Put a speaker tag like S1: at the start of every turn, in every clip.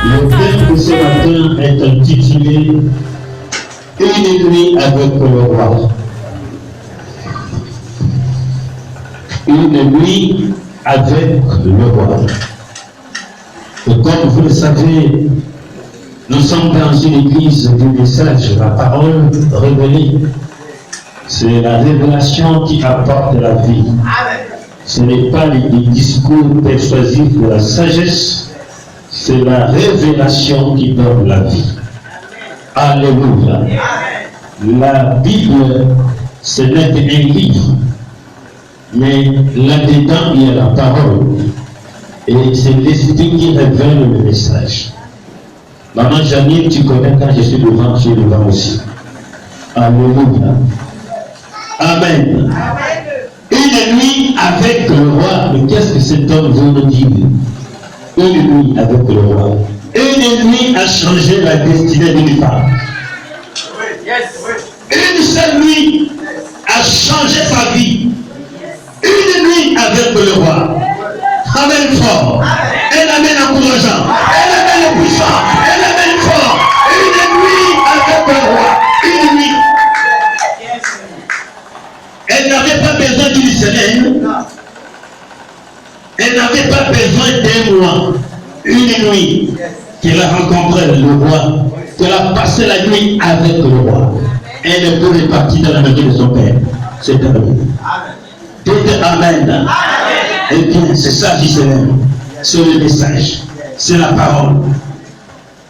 S1: Le thème de ce matin est intitulé Une nuit avec le roi. Une nuit avec le roi. Et comme vous le savez, nous sommes dans une église du message, la parole révélée. C'est la révélation qui apporte la vie. Ce n'est pas les discours persuasifs de la sagesse, c'est la révélation qui donne la vie. Alléluia. La Bible, ce n'est qu'un livre, mais là-dedans, il y a la parole. Et c'est l'esprit qui révèle le message. Maman Janine, tu connais quand je suis devant aussi. Alléluia. Amen. Une nuit avec le roi. Mais qu'est-ce que cet homme veut nous dire? Une nuit avec le roi. Une nuit a changé la destinée d'une femme. Une seule nuit a changé sa vie. Une nuit avec le roi. Amen fort. Elle amène encourageant. Elle amène puissant. Elle amène fort. Une nuit avec le roi. Une nuit. Elle n'avait pas besoin d'une semaine. Elle n'avait pas besoin d'un mois. Une nuit qu'elle a rencontré le roi. Qu'elle a passé la nuit avec le roi. Elle est pour repartir dans la maison de son père. C'est terminé. Dites Amen. Eh bien, c'est ça, Gisèle. C'est le message. C'est la parole.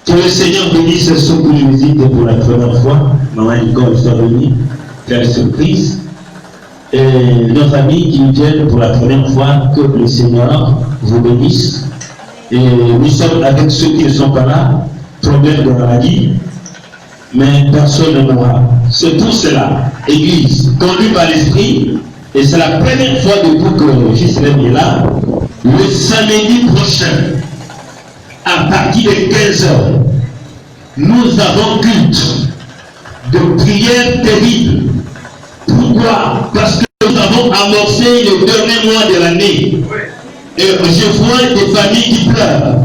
S1: Que le Seigneur bénisse ceux qui nous visitent pour la première fois. Maman Nicole soit venue faire une surprise. Et nos amis qui viennent pour la première fois, que le Seigneur vous bénisse. Et nous sommes avec ceux qui ne sont pas là, problème de maladie, mais personne ne mourra. C'est pour cela, Église, conduite par l'Esprit, et c'est la première fois depuis que Gisèle est là, le samedi prochain, à partir de 15h, nous avons culte de prière terrible. Pourquoi? Parce que nous avons amorcé le dernier mois de l'année. Et je vois des familles qui pleurent.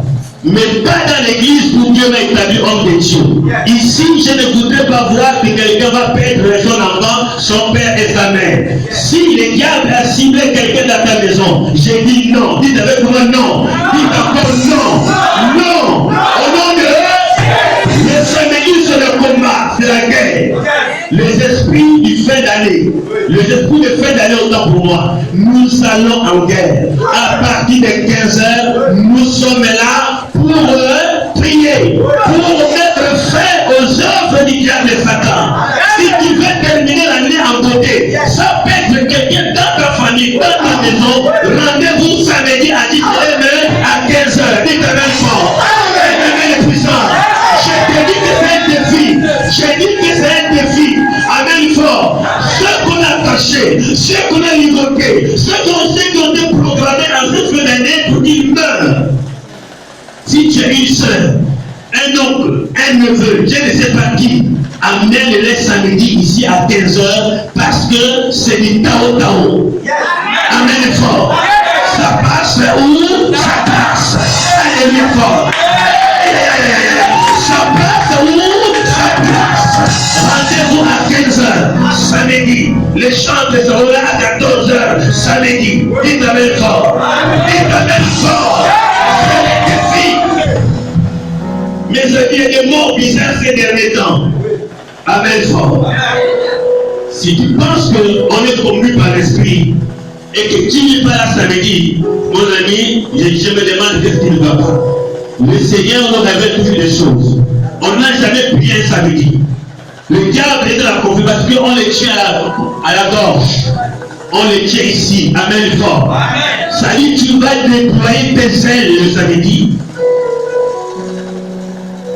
S1: Mais pas dans l'église où Dieu m'a établi homme de Dieu. Ici, je ne voudrais pas voir que quelqu'un va perdre son enfant, son père et sa mère. Si le diable a ciblé quelqu'un dans ta maison, j'ai dit non. Dites avec moi non. Dites encore non. Non. Au nom de le samedi, c'est le combat, c'est la guerre. Les esprits du fin d'année, les esprits de fin d'année autant pour moi, nous allons en guerre. À partir de 15h, nous sommes là pour prier, pour mettre fin aux œuvres du diable de Satan. Si tu veux terminer l'année en beauté, ça peut être quelqu'un dans ta famille, dans ta maison. Rendez-vous samedi à 10h à 15h. Dites avec fort. Amen les puissants. Je te dis que c'est un défi. Je dis que c'est un défi. Amen fort. Ce qu'on a caché, ce qu'on a évoqué, ce qu'on sait qu'on a programmé en cette fin d'année pour qu'il meure. Si tu as une soeur, un oncle, un neveu, je ne sais pas qui, amène-le samedi ici à 15h parce que c'est du Tao Tao. Amen fort. Ça passe où? Ça passe. Alléluia fort. Ça passe où? Ça passe. Rendez-vous à 15h. samedi. Les chants seront là à 14h samedi. Dites amen fort. Dites amen fort. Mes amis, il y a des mots bizarres ces derniers temps. Amen fort. Si tu penses qu'on est connu par l'esprit et que tu n'es pas là samedi, mon ami, je me demande qu'est-ce qui ne va pas. Le Seigneur nous révèle toujours des choses. On n'a jamais prié un samedi. Le diable est dans la conflit parce qu'on les tient à la gorge. On les tient ici. Amen fort. Ça dit, tu vas déployer tes ailes le samedi.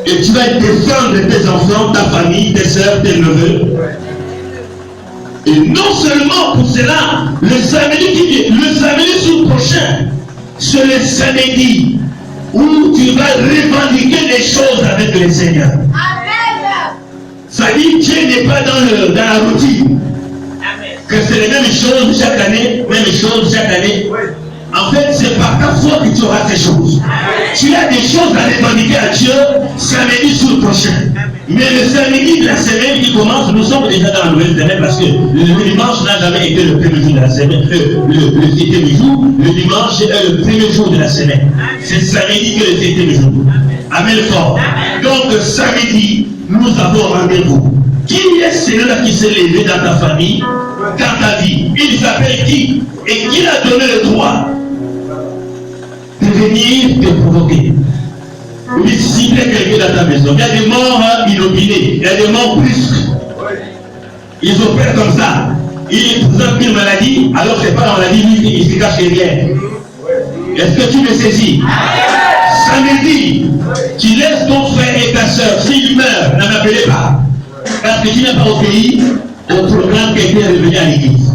S1: Et tu vas défendre tes enfants, ta famille, tes soeurs, tes neveux. Et non seulement pour cela, le samedi sous prochain, c'est le samedi où tu vas revendiquer les choses avec le Seigneur. Amen. Ça dit, Dieu n'est pas dans la routine. Amen. Que c'est les mêmes choses chaque année, En fait, c'est par ta foi que tu auras ces choses. Amen. Tu as des choses à revendiquer à Dieu samedi sous le prochain. Amen. Mais le samedi de la semaine qui commence, nous sommes déjà dans la nouvelle semaine parce que le dimanche n'a jamais été le premier jour de la semaine. Le 7e jour, le dimanche est le premier jour de la semaine. C'est samedi que le 7e jour. Amen fort. Donc samedi, nous avons rendez-vous. Qui est celui-là qui s'est levé dans ta famille, dans ta vie? Il s'appelle qui? Et qui a donné le droit de venir te provoquer? Oui, cibler quelqu'un dans ta maison. Il y a des morts inopinés, il y a des morts brusques. Ils opèrent comme ça. Ils présentent une maladie, alors c'est pas la maladie, il se cache derrière. Est-ce que tu me saisis? Samedi, tu laisses ton frère et ta soeur, s'ils meurent, ne m'appelez pas. Parce que tu n'as pas obéi au programme qui était revenu à l'église.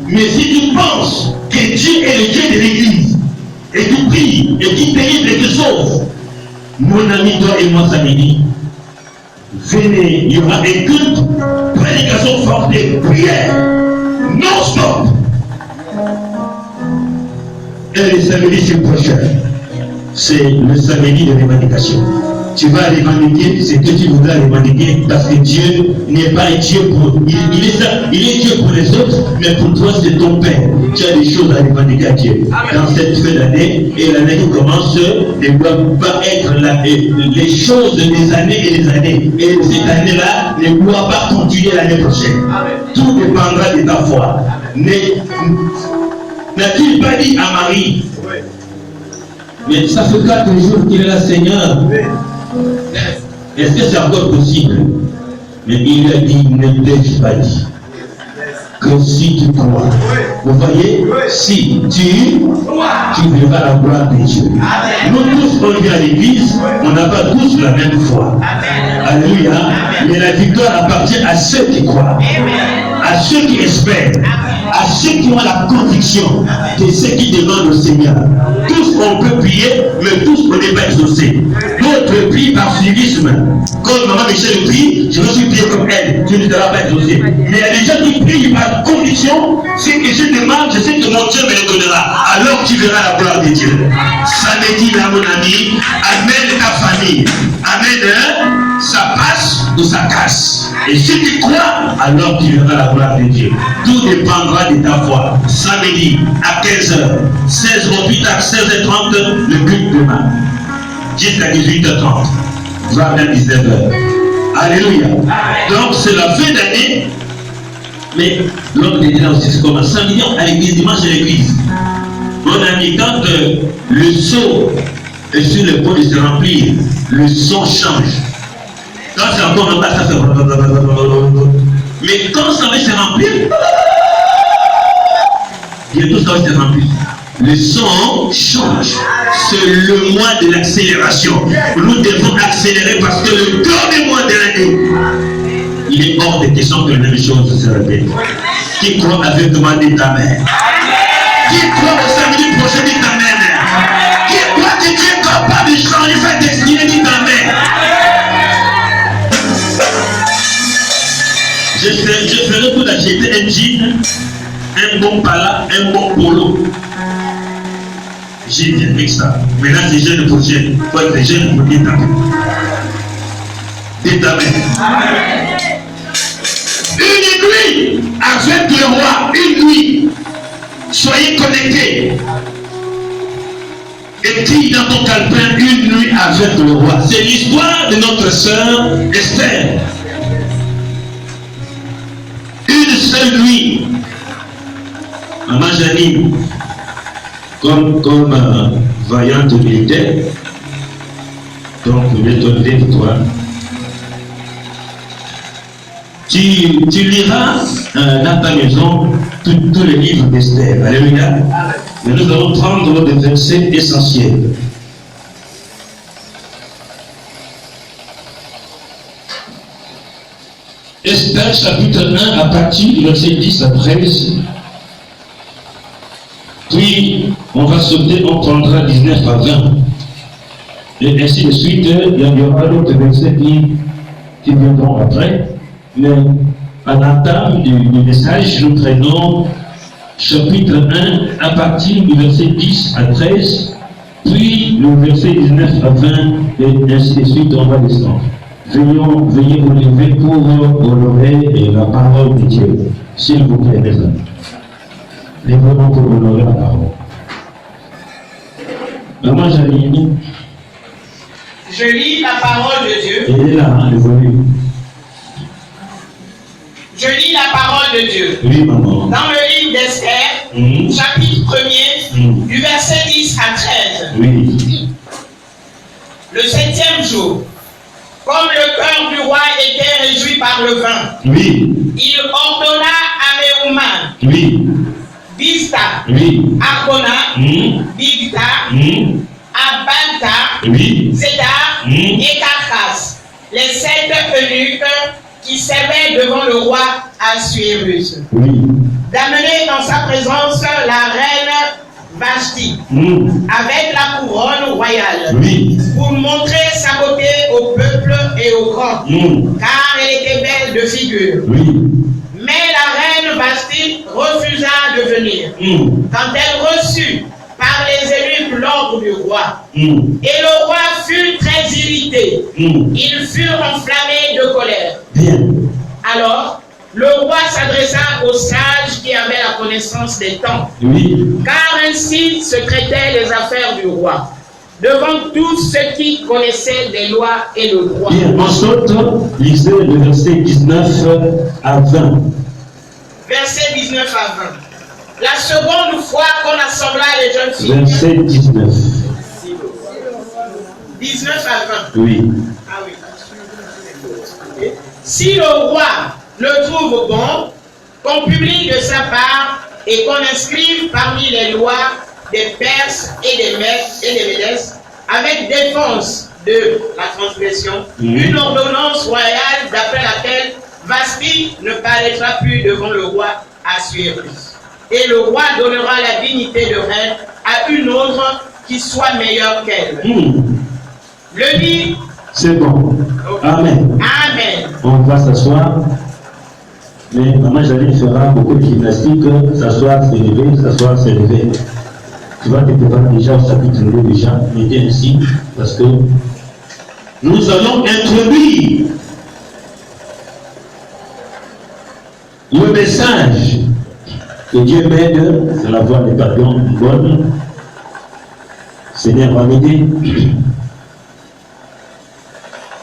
S1: Mais si tu penses que Dieu est le Dieu de l'église, et tu pries, et tu délivres et tu sauves, mon ami, toi et moi samedi, venez, il y aura des cultes, prédication forte et prière, non-stop. Et le samedi c'est prochain, c'est le samedi de revendication. Tu vas revendiquer ce que tu voudras revendiquer parce que Dieu n'est pas Dieu pour... Il est Dieu pour les autres, mais pour toi c'est ton Père. Tu as des choses à revendiquer à Dieu. Dans cette fin d'année, et l'année qui commence, ne doit pas être les choses des années et des années. Et cette année-là ne doit pas continuer l'année prochaine. Tout dépendra de ta foi. N'a-t-il pas dit à Marie, mais ça fait 4 jours qu'il est là, Seigneur. Est-ce que c'est encore possible? Mais il lui a dit, ne t'ai-je pas dit que si tu crois, vous voyez, si tu verras la gloire de Dieu. Nous tous, on vient à l'église, on n'a pas tous la même foi. Alléluia. Mais la victoire appartient à ceux qui croient, à ceux qui espèrent, à ceux qui ont la conviction de ce qui demandent au Seigneur. Tous on peut prier, mais tous on n'est pas exaucés. D'autres prient par suivisme. Comme maman Michel prie, je veux prier comme elle, tu ne seras pas exaucé. Mais il y a des gens qui prient par conviction, ce que je demande, je sais que mon Dieu me le donnera. Alors tu verras la gloire de Dieu. Samedi là mon ami, amène ta famille. Amène, ça passe ou ça casse. Et si tu crois, alors tu verras la gloire de Dieu. Tout dépendra de ta foi. Samedi à 15h, 16 au plus tard, 16h30, le culte demain. Jusqu'à 18h30, voire même 19h. Alléluia. Donc c'est la fin d'année. Mais l'homme de Dieu aussi, c'est comme samedi à l'église, dimanche à l'église. Mon ami, quand le seau est sur le point de se remplir, le son change. Quand c'est encore en bas, ça fait... Mais quand ça va se remplir, bientôt ça va se remplir. Le son change. C'est le mois de l'accélération. Nous devons accélérer parce que le dernier mois de l'année, il est hors de question que la même chose se répète. Qui croit avec moi, dit Amen. Qui croit au samedi prochain, dit Amen. Qui croit que Dieu est capable de changer sa destinée, dit Amen. Je ferai tout d'acheter un jean, un bon pala, un bon polo. J'ai bien avec ça. Maintenant, c'est jeune pour jeune. Il faut être jeune pour dire Amen. Dites Amen. Une nuit avec le roi, une nuit. Soyez connectés. Écris dans ton calepin une nuit avec le roi. C'est l'histoire de notre sœur Esther. Une seule nuit. Maman Janine, comme vaillante militaire, donc je te lève toi. Tu liras dans ta maison tous les livres d'Esther. Alléluia. Mais nous allons prendre des versets essentiels. Esther chapitre 1 à partir du verset 10 à 13. Puis on va sauter, on prendra 19 à 20. Et ainsi de suite, il y aura d'autres versets qui viendront après. Mais à l'entame du message, nous prenons chapitre 1 à partir du verset 10 à 13, puis le verset 19 à 20, et ainsi de suite, on va descendre. Veuillez vous lever pour honorer la parole de Dieu. S'il vous plaît, mes amis. Lèvez-vous pour honorer la parole. Maman Janine.
S2: Je lis la parole de Dieu.
S1: Elle est là, hein, le volume.
S2: Je lis la parole de Dieu.
S1: Oui, maman.
S2: Dans le livre d'Esther, chapitre 1er, du verset 10 à 13.
S1: Oui.
S2: Le 7e jour, comme le cœur du roi était réjoui par le vin,
S1: Oui.
S2: il ordonna à Méouman,
S1: Oui.
S2: Bizta,
S1: Oui.
S2: Arbona, Bigta, Abanta,
S1: Oui.
S2: Zédar et Karkas, les 7 eunuques qui servaient devant le roi Assuérus.
S1: Oui.
S2: D'amener dans sa présence la reine Vashti, avec la couronne royale,
S1: Oui.
S2: pour montrer sa beauté au peuple et aux grands, car elle était belle de figure.
S1: Oui.
S2: Mais la reine Vashti refusa de venir. Quand elle reçut par les eunuques l'ordre du roi, et le roi fut très irrité, il fut enflammé de colère.
S1: Bien.
S2: Alors, le roi s'adressa aux sages qui avaient la connaissance des temps,
S1: Oui.
S2: car ainsi se traitaient les affaires du roi, devant tous ceux qui connaissaient les lois et le droit.
S1: Bien. On saute, lisez le verset 19 à 20.
S2: Verset 19 à 20. La seconde fois qu'on assembla les jeunes filles.
S1: Verset 19.
S2: 19 à 20.
S1: Oui.
S2: Ah oui. Si le roi le trouve bon, qu'on publie de sa part et qu'on inscrive parmi les lois des Perses et des Médès, avec défense de la transgression, une ordonnance royale d'après laquelle Vashti ne paraîtra plus devant le roi Assuérus. Et le roi donnera la dignité de reine à une autre qui soit meilleure qu'elle. Le dit.
S1: C'est bon. Amen.
S2: Amen.
S1: On va s'asseoir. Mais maman Janine fera beaucoup de gymnastique. S'asseoir, s'élever, s'asseoir, s'élever. Tu vas te préparer déjà au chapitre 2 déjà. Mettez ainsi. Parce que nous allons introduire le message que Dieu m'aide. C'est la voix des pardons bonne. Seigneur va m'aider.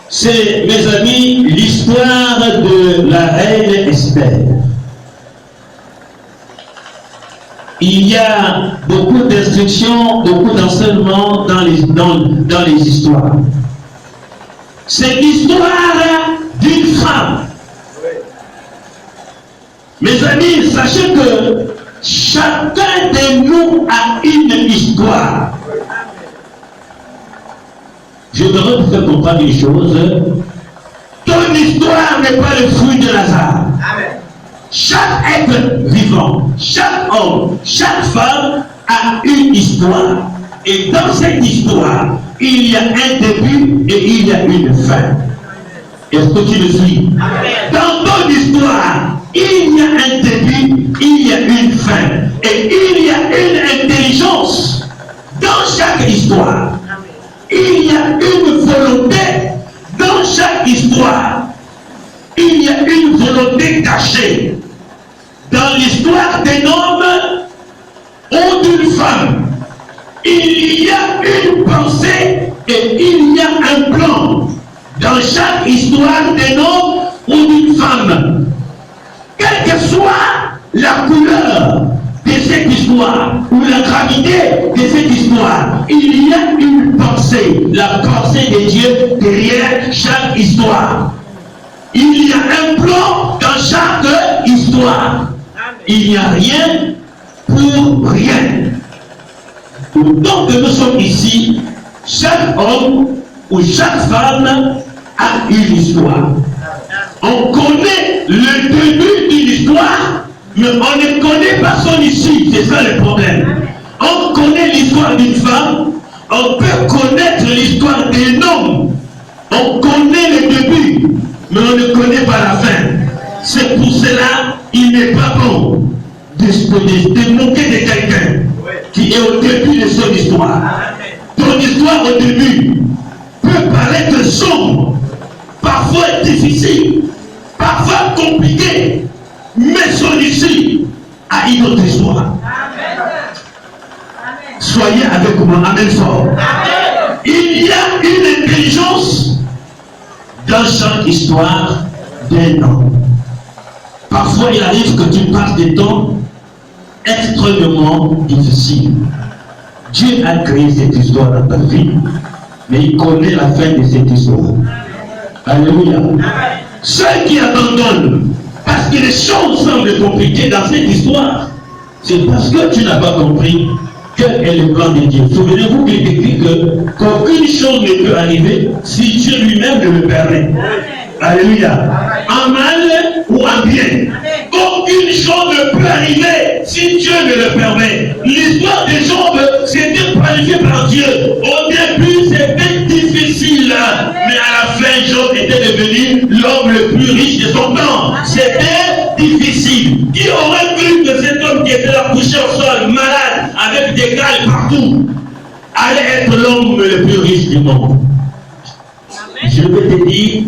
S1: C'est, mes amis, l'histoire de la reine Esther. Il y a beaucoup d'instructions, beaucoup d'enseignements dans les histoires. C'est l'histoire d'une femme. Mes amis, sachez que chacun de nous a une histoire. Je voudrais vous faire comprendre une chose. Ton histoire n'est pas le fruit de hasard. Chaque être vivant, chaque homme, chaque femme a une histoire. Et dans cette histoire, il y a un début et il y a une fin. Est-ce que tu me suis? Dans ton histoire, il y a un début, il y a une fin. Et il y a une intelligence dans chaque histoire. Il y a une volonté dans chaque histoire. Il y a une volonté était caché dans l'histoire d'un homme ou d'une femme. Il y a une pensée et il y a un plan dans chaque histoire d'un homme ou d'une femme. Quelle que soit la couleur de cette histoire ou la gravité de cette histoire, il y a une pensée, la pensée de Dieu derrière chaque histoire. Il y a un plan dans chaque histoire. Il n'y a rien pour rien. Autant que nous sommes ici, chaque homme ou chaque femme a une histoire. On connaît le début d'une histoire, mais on ne connaît pas son issue. C'est ça le problème. On connaît l'histoire d'une femme, on peut connaître l'histoire d'un homme. On connaît le début, mais on ne connaît pas la fin. C'est pour cela qu'il n'est pas bon de moquer de quelqu'un qui est au début de son histoire. Ton histoire au début peut paraître sombre, parfois difficile, parfois compliquée, mais son issue a une autre histoire. Soyez avec moi, amen fort. Il y a une intelligence dans chaque histoire d'un homme. Parfois il arrive que tu passes des temps extrêmement difficiles. Dieu a créé cette histoire dans ta vie, mais il connaît la fin de cette histoire. Alléluia. Ceux qui abandonnent parce que les choses semblent compliquées dans cette histoire, c'est parce que tu n'as pas compris quel est le plan de Dieu. Souvenez-vous qu'il décrit qu'aucune chose ne peut arriver si Dieu lui-même ne le permet. Alléluia. En mal ou en bien. Aucune chose ne peut arriver si Dieu ne le permet. L'histoire des Job, c'était planifié par Dieu. Au début, c'était difficile. Mais à la fin, Job était devenu l'homme le plus riche de son temps. C'était difficile. Qui aurait cru que cet homme qui était là couché au sol, malade, avec des cales partout, allait être l'homme le plus riche du monde? Je vais te dire,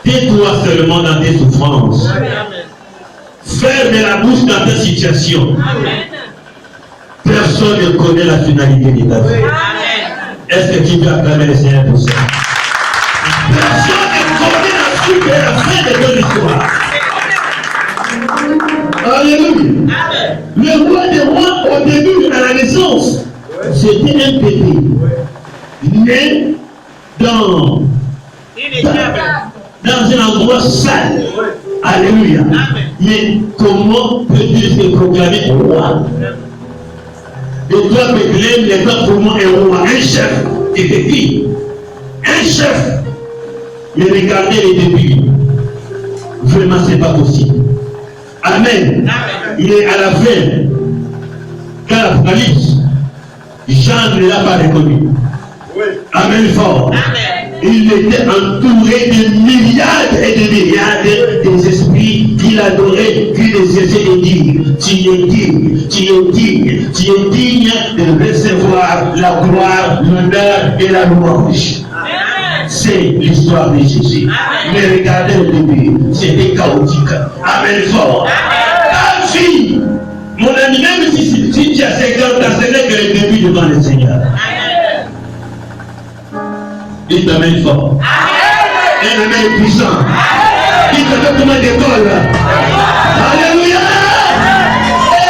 S1: tais-toi seulement dans tes souffrances. Ferme la bouche dans ta situation. Personne ne connaît la finalité de ta vie. Est-ce que tu peux acclamer le Seigneur pour ça? Personne ne connaît la suite et la fin de ton histoire. Alléluia. Le roi des rois, au début, à la naissance, c'était un bébé. Né dans un endroit sale. Alléluia. Mais comment peut-il se proclamer roi? Et toi, Bethléem, n'est pas pour moi un roi, un chef. Et qui? Un chef. Mais regardez les débuts. Vraiment, ce n'est pas possible. Amen. Mais à la fin, dans l'Apocalypse, Jean ne l'a pas reconnu. Amen fort. Il était entouré de milliards et de milliards des esprits qui l'adoraient, qui les essaient de dire, tu es digne, tu es digne, tu es digne de recevoir la gloire, l'honneur et la louange. C'est l'histoire de Jésus. Mais regardez le début, c'était chaotique. Amen fort. Ta vie, mon ami, même si tu as 50 ans, ce n'est que le début devant le Seigneur. Il t'amène fort. Un amen puissant. Il te fait comme d'école. Alléluia.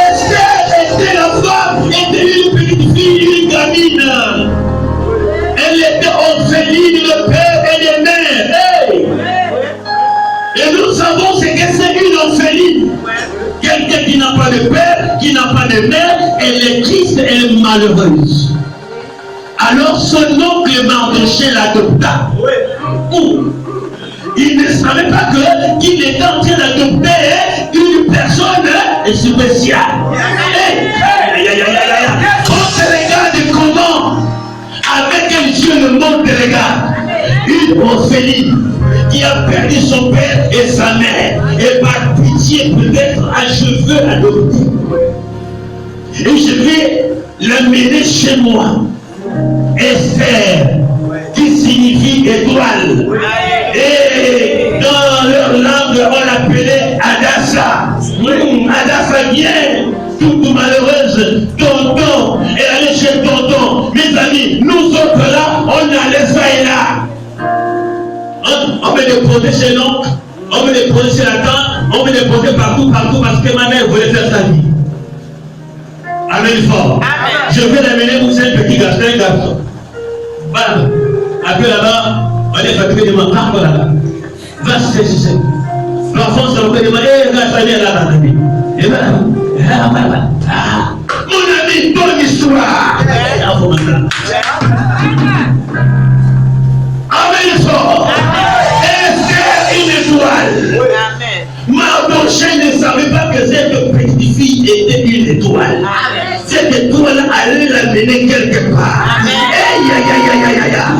S1: Esther, la femme, était une petite fille, une gamine. Elle était orpheline de père et de mère. Hey. Et nous savons ce que c'est une orpheline. Quelqu'un qui n'a pas de père, qui n'a pas de mère, elle est triste, elle est malheureuse. Alors son oncle Mardochée l'adopta. Il ne savait pas qu'il était en train d'adopter une personne spéciale. On te regarde comment, avec quel Dieu le monde te regarde. Une orpheline qui a perdu son père et sa mère, et par pitié peut-être je veux adopter. Et je vais l'amener chez moi. Esther, qui signifie étoile. Et dans leur langue, Donc on l'appelait Adassa. Adassa vient, toute malheureuse, tonton. Elle allait chez tonton. Mes amis, nous autres là, on allait ça et là. On me déposer chez l'oncle, on me déposer chez la tante, on me déposer partout parce que ma mère voulait faire sa vie. Amen fort. Amen. Je vais l'amener où c'est un petit garçon, un garçon. Voilà. Après là-bas, on est fatigué de mon temps, voilà. Va se cesser. L'enfant s'en fait demander, regarde, ça vient là, dans la vie. Et voilà. Mon ami, bonne histoire. Amen fort. Et c'est une étoile. Mardochée ne savait pas que cette petite fille était une étoile. Cette étoile allait l'amener quelque part.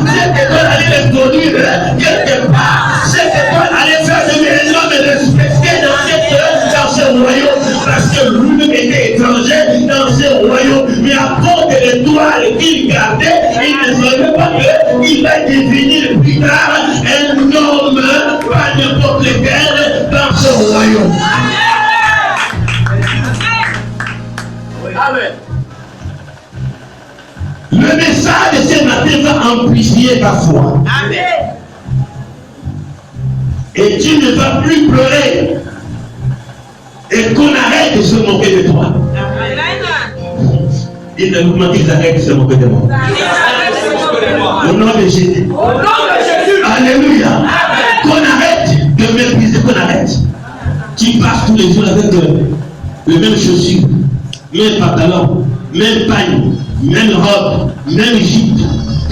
S1: Cette étoile allait l'introduire quelque part. Cette étoile allait faire de lui un homme respecté dans ce royaume. Parce que lui-même était étranger dans ce royaume. Mais à cause de l'étoile qu'il gardait, il ne savait pas qu'il va devenir plus tard un homme, pas n'importe lequel, dans ce royaume. Amen. Le message de ce matin va amplifier ta foi. Amen. Et tu ne vas plus pleurer. Et qu'on arrête de se moquer de toi. Il ne nous qu'ils arrêtent de se moquer de moi. Au nom de Jésus. Alléluia. Qu'on arrête de mépriser, qu'on arrête. Tu passes tous les jours avec les mêmes chaussures, même pantalon, même pagne, même robe, même jupe.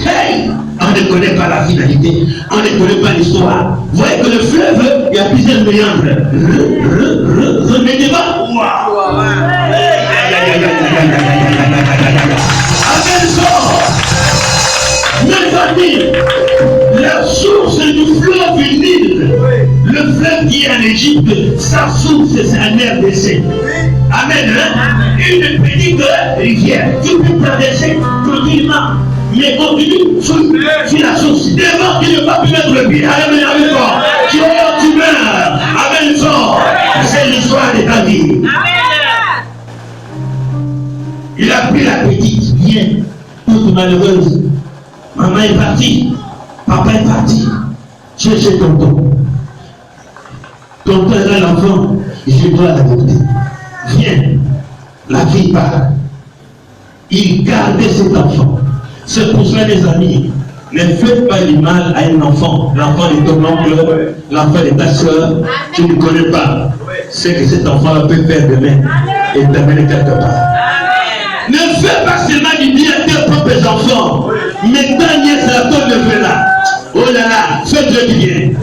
S1: Hey! On ne connaît pas la finalité, on ne connaît pas l'histoire. Vous voyez que le fleuve, il y a plusieurs méandres. Remettez pas. Amen, sort. Mes amis, la source du fleuve Nil, le fleuve qui est en Égypte, sa source c'est un RDC. Amen. Une petite rivière qui peut traverser tranquillement. Mais continue sur la source. Devant, tu ne vas plus mettre le pied. Amen, amen, fort. Tu meurs. Amen, fort. C'est l'histoire de ta vie. Il a pris la petite, viens, toute malheureuse. Maman est partie. Papa est parti. Cherchez tonton. Tonton est là, l'enfant. Je dois l'adopter. Viens. La fille part. Il gardait cet enfant. C'est pour cela, les amis, ne faites pas du mal à un enfant. L'enfant de ton oncle, l'enfant de ta soeur, tu ne connais pas ce que cet enfant peut faire demain et t'amener quelque part. Ne fais pas seulement du bien à tes propres enfants, mais ta nièce la toi de là. Oh là là, faites-le du bien.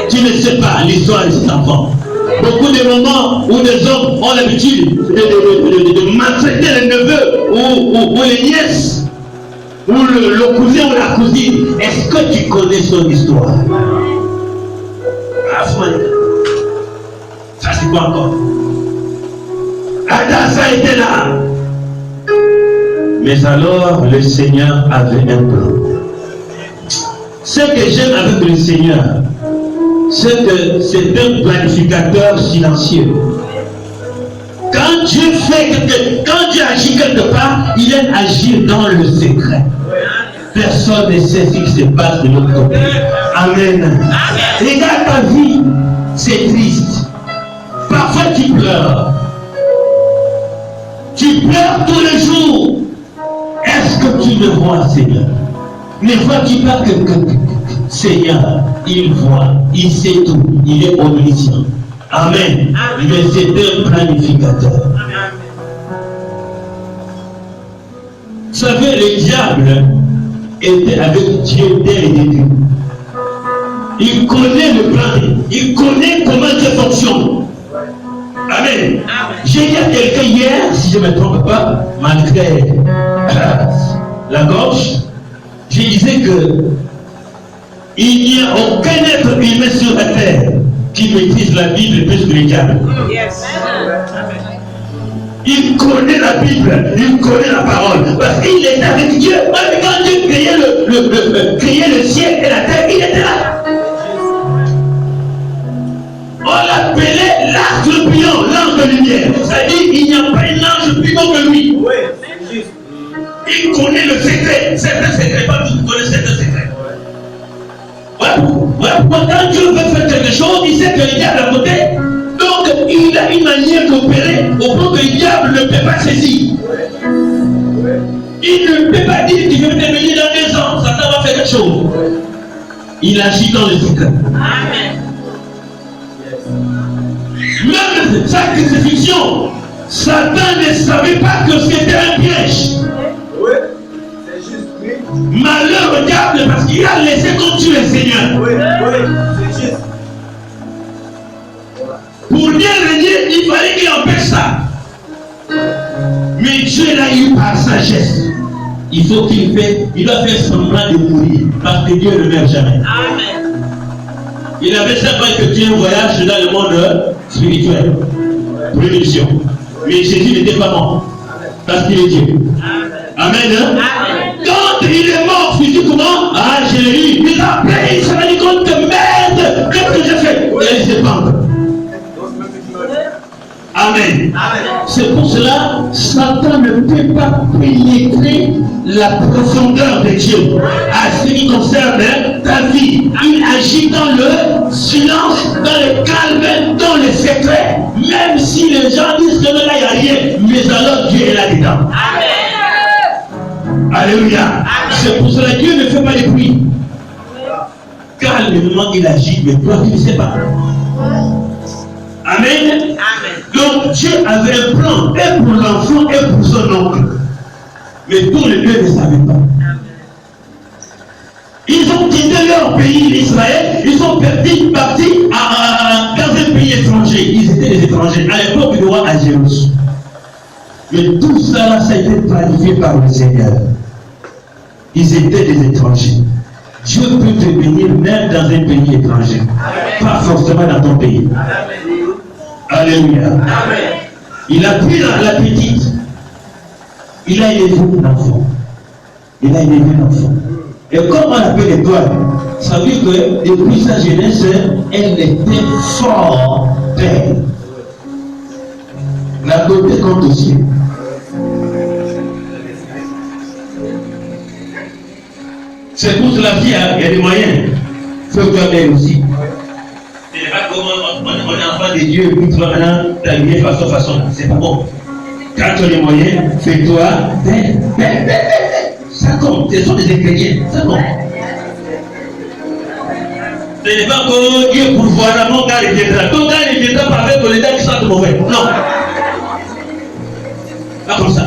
S1: Tu ne sais pas l'histoire de cet enfant. Beaucoup de moments où les hommes ont l'habitude de maltraiter les neveux ou les nièces. Ou le cousin ou la cousine, est-ce que tu connais son histoire? Ça c'est quoi encore? Adassa était là. Mais alors le Seigneur avait un plan. Ce que j'aime avec le Seigneur, c'est que c'est un planificateur silencieux. Quand Dieu agit quelque part, il aime agir dans le secret. Personne ne sait ce qui se passe de l'autre côté. Amen. Regarde ta vie, c'est triste. Parfois tu pleures. Tu pleures tous les jours. Est-ce que tu le vois, Seigneur? Ne vois-tu pas que Seigneur, il voit, il sait tout, il est omniscient. Amen. Mais c'est un planificateur. Vous savez, le diable était avec Dieu dès le début. Il connaît le plan, il connaît comment Dieu fonctionne. Amen. J'ai dit à quelqu'un hier, si je ne me trompe pas, malgré la gorge, je disais que il n'y a aucun être humain sur la terre qui maîtrise la Bible plus que le diable. Yes. Il connaît la Bible, il connaît la parole, parce qu'il est avec Dieu. Même quand Dieu créait le ciel et la terre, il était là. Oh de lumière. C'est-à-dire qu'il n'y a pas un ange plus grand que lui.
S3: Oui, c'est juste.
S1: Il connaît le secret. Certains secrets, pas tous connaissent certains secrets. Voilà pourquoi quand Dieu veut faire quelque chose, il sait que le diable est à côté. Donc il a une manière d'opérer au point que le diable ne peut pas saisir. Il ne peut pas dire que je vais te venir dans 2 ans, Satan va faire quelque chose. Il agit dans le secret.
S2: Amen.
S1: Même sa crucifixion, Satan ne savait pas que c'était un piège.
S3: Oui, c'est juste. Oui,
S1: Malheur au diable parce qu'il a laissé qu'on tue le Seigneur.
S3: oui, c'est juste.
S1: Pour bien régner, il fallait qu'il empêche ça. Mais Dieu l'a eu par sagesse. Il faut qu'il doit faire semblant de mourir parce que Dieu ne meurt jamais.
S2: Amen.
S1: Il avait simplement effectué un voyage dans le monde spirituel pour une mission. Mais Jésus n'était pas mort parce qu'il est Dieu. Amen. Hein?
S2: Amen.
S1: Quand il est mort physiquement, je l'ai lu. Mais après, il s'est rendu compte que merde, qu'est-ce que j'ai fait? Et il s'est pendu. Amen. C'est pour cela Satan ne peut pas pénétrer la profondeur de Dieu. À ce qui concerne ta vie, il agit dans le silence, dans le calme, dans le secret. Même si les gens disent que là, il n'y a rien, mais alors Dieu est là-dedans.
S2: Amen.
S1: Alléluia. C'est pour cela que Dieu ne fait pas de bruit. Calmement, il agit, mais toi, tu ne sais pas. Amen.
S2: Amen.
S1: Donc Dieu avait un plan, et pour l'enfant et pour son oncle. Mais tous les deux ne savaient pas. Ils ont quitté leur pays, l'Israël, ils sont partis dans un pays étranger. Ils étaient des étrangers. À l'époque du roi Agéros. Mais tout ça, ça a été planifié par le Seigneur. Ils étaient des étrangers. Dieu peut te bénir même dans un pays étranger. Pas forcément dans ton pays. Alléluia.
S2: Amen.
S1: Il a pris la petite. Il a élevé l'enfant. Il a élevé l'enfant. Et comme on appelle l'étoile, ça veut dire que depuis sa jeunesse, elle était fort belle. La beauté compte aussi. C'est pour cela qu'il y a des moyens. Il faut faire belle aussi. C'est pas comme on est enfant de Dieu et puis tu vas maintenant t'habiller façon. C'est pas bon. Quand tu as les moyens, fais-toi. Ça compte. Ce sont des ingrédients. Ça compte. Ce n'est pas que Dieu pourvoira mon gars il viendra. Ton gars il viendra pas avec les dents qui sentent mauvais. Non. Pas comme ça.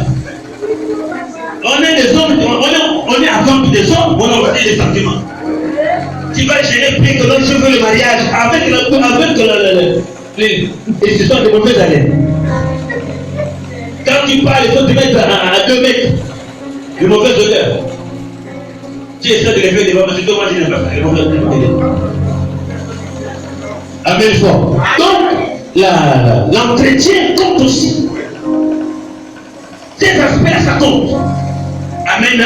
S1: On est des hommes, on est à compte des hommes, on a aussi des sentiments. Tu vas gérer plus que l'autre, je veux le mariage avec les histoires de mauvaises haleines. Quand tu parles, il faut te mettre à 2 mètres de mauvaise odeur. Tu essaies de lever devant parce que moi je n'aime pas faire les mauvaises odeurs. Amen fort. Donc, l'entretien compte aussi. Ces aspects-là, ça compte. Amen.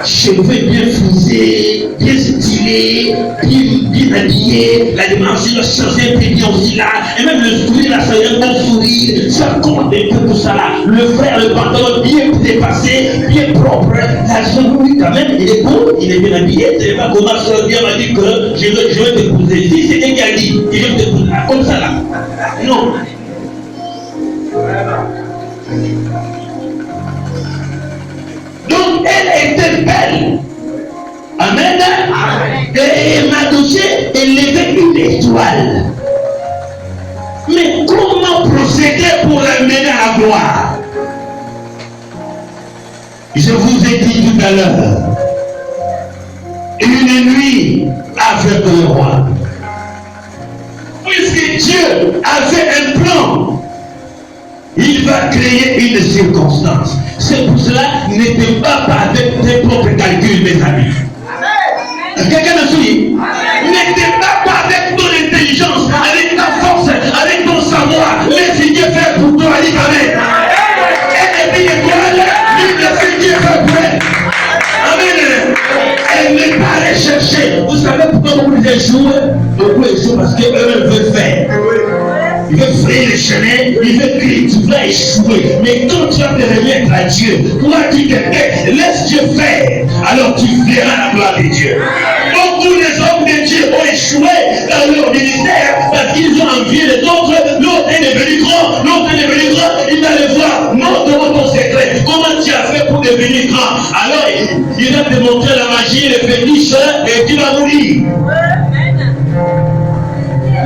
S1: Cheveux bien frisés, bien stylés, bien habillés, la dimension doit changer un peu bien aussi là, et même le sourire, là, ça y est, un sourire, ça compte un peu tout ça là. Le frère, le pantalon bien dépassé, bien propre, la jambe, oui, quand même, il est beau, il est bien habillé, c'est pas comment ça Dieu m'a dit que je vais t'épouser. Si c'est quelqu'un qui a dit que je vais t'épouser, comme ça là. Non. Donc elle était belle. Amen. Et Mardoché élevait une étoile. Mais comment procéder pour l'amener à la gloire? Je vous ai dit tout à l'heure, une nuit avec le roi. Puisque Dieu avait un plan, il va créer une circonstance. C'est pour cela, n'était pas avec tes propres calculs, mes amis. Quelqu'un me suit? N'était pas avec ton intelligence, avec ta force, avec ton savoir. Laisse Dieu faire pour toi, dis amen. Elle est bien étoile, laisse Dieu faire pour elle. Amen. Elle n'est pas allée chercher. Vous savez pourquoi beaucoup les échouent? Beaucoup échouent parce qu'eux veulent faire. Il veut frayer les chenets, il veut crier vas échouer. Mais quand tu vas te remettre à Dieu, toi tu te tais, laisse Dieu faire, alors tu verras la gloire de Dieu. Beaucoup des hommes de Dieu ont échoué dans leur ministère parce qu'ils ont envié les autres. L'autre est devenu grand, l'autre est devenu grand. Il va le voir, montre-moi ton secret. Comment tu as fait pour devenir grand? Alors il va te montrer la magie, le fétiche, et tu vas mourir.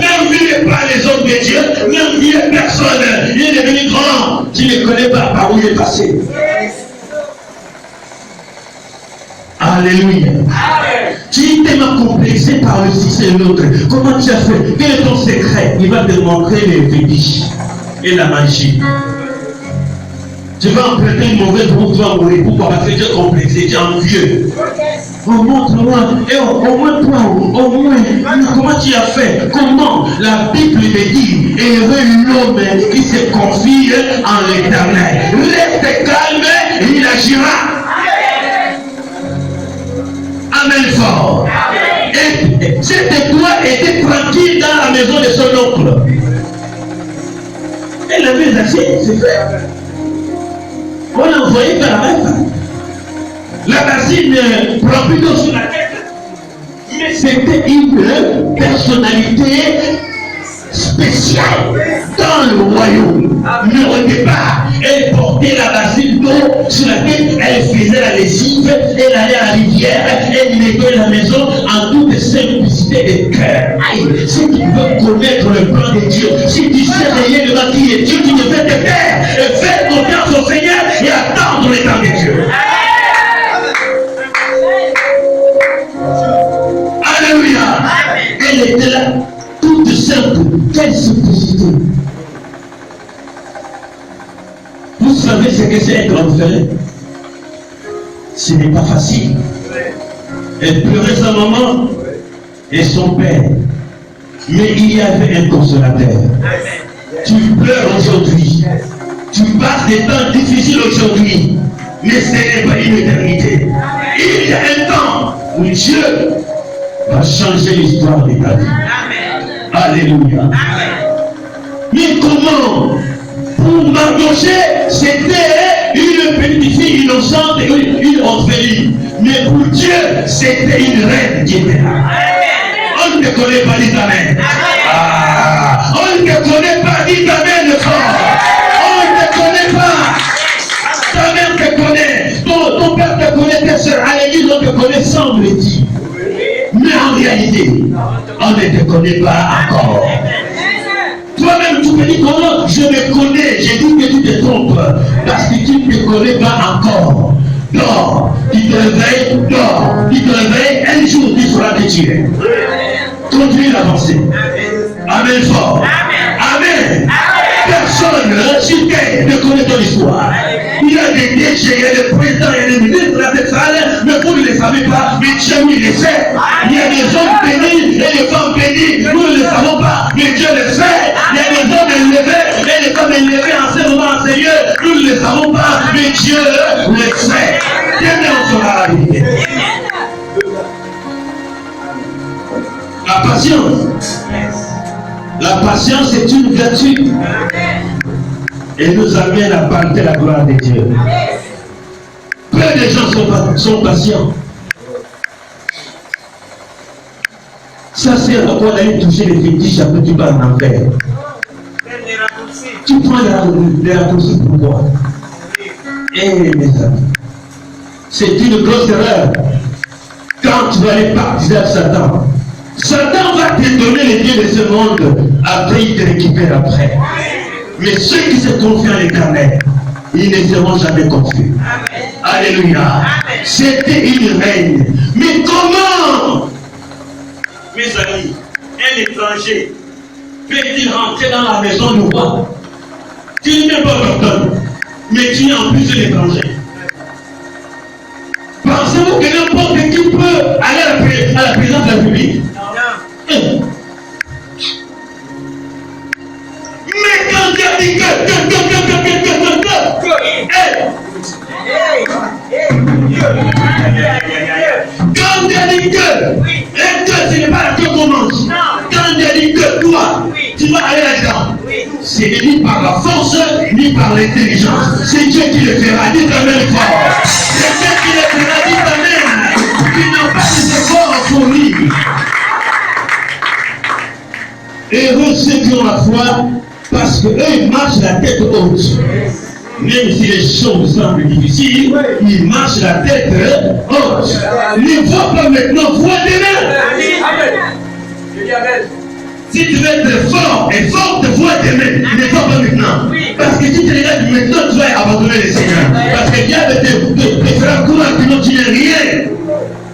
S1: N'enviez pas les hommes de Dieu, n'enviez personne. Il est devenu grand. Tu ne connais pas par où il est passé. Alléluia. Tu t'es complexé par le ci et l'autre. Comment tu as fait? Quel est ton secret? Il va te montrer les fétiches et la magie. Tu vas emprunter une mauvaise route, tu vas mourir. Pourquoi? Parce que tu es complexé, tu es envieux. Oh, montre-moi, et au moins toi, au moins, comment tu as fait? Comment? La Bible me dit, heureux l'homme qui se confie en l'Éternel. Reste calme et il agira. Amen fort. Et cette toi était tranquille dans la maison de son oncle. Elle avait assez, c'est fait. On l'a envoyé vers la même. La bassine prend plutôt sur la tête. Mais c'était une personnalité spéciale dans le royaume. Mais au départ, elle portait la bassine d'eau sur la tête, elle faisait la lessive, elle allait à la rivière, elle nettoyait la maison en toute simplicité de cœur. Aïe, si tu veux connaître le plan de Dieu, si tu sais réellement qui est Dieu, tu devrais te taire et faire confiance au Seigneur et attendre le temps de Dieu. Alléluia. Elle était là, toute simple. Quelle simplicité. Vous savez ce que c'est être orphelin? Ce n'est pas facile. Elle pleurait sa maman et son père. Mais il y avait un consolateur. Tu pleures aujourd'hui. Tu passes des temps difficiles aujourd'hui. Mais ce n'est pas une éternité. Il y a un temps où Dieu va changer l'histoire de ta vie. Alléluia. Mais comment? Pour Mardochée, c'était une petite fille innocente et une orpheline. Mais pour Dieu, c'était une reine qui était là. On ne te connaît pas, dis amen. Ah, on ne te connaît pas, dis amen fort. On ne te connaît pas. Ta mère te connaît, ton père te connaît, tes soeurs à l'église, on te connaît, semble-t-il. Mais en réalité, on ne te connaît pas encore. Toi-même, tu me dis comment je me connais. J'ai dit que tu te trompes parce que tu ne te connais pas encore. Dors, tu te réveilles, dors, tu te réveilles, un jour tu seras détiré. Continue d'avancer. Amen fort. Amen. Personne sur terre ne connaît ton histoire. Il y a des déchets, il y a des présidents, il y a des ministres de la salle, mais vous ne les savez pas, mais Dieu lui les sait. Il y a des hommes bénis et des femmes bénies, nous ne les savons pas, mais Dieu les sait. Il y a des hommes élevés et des femmes élevées en ce moment en Seigneur, nous ne les savons pas, mais Dieu les sait. Bienvenue en sera la vérité. La patience. La patience est une vertu. Et nous amène à vanter la gloire de Dieu. Peu de gens sont patients. Ça c'est à quoi d'aller toucher les fétiches, après tu vas en enfer. Tu prends les raccourcis pour toi. Eh mes amis, c'est une grosse erreur. Quand tu vas aller partiser à Satan, Satan va te donner les biens de ce monde, après il te récupère après. Mais ceux qui se confient en l'Éternel, ils ne seront jamais confus. Alléluia. C'était une reine. Mais comment, mes amis, un étranger peut-il rentrer dans la maison du roi? Tu n'es pas autochtone, mais tu es en plus un étranger. Pensez-vous que n'importe qui peut aller à la présence de la République? Mais quand tu as dit que quand tu as dit que ce n'est pas la queue qu'on mange. Quand tu as dit que toi, tu vas aller là-dedans. Ce n'est ni par la force, ni par l'intelligence. C'est Dieu qui le fera. Dites Amen fort. C'est Dieu qui le fera. Dites Amen. Qui n'ont pas des efforts fournis. Et heureux ceux qui ont la foi, parce qu'eux, ils marchent la tête haute. Même si les choses semblent difficiles, ils marchent la tête haute. Ne vois pas maintenant, vois demain.
S3: Amen.
S1: Si tu veux être fort et forte, vois demain. Ne vois pas maintenant. Parce que si tu regardes maintenant, tu vas abandonner le Seigneur. Parce que Dieu te fera croire que non, tu n'es rien.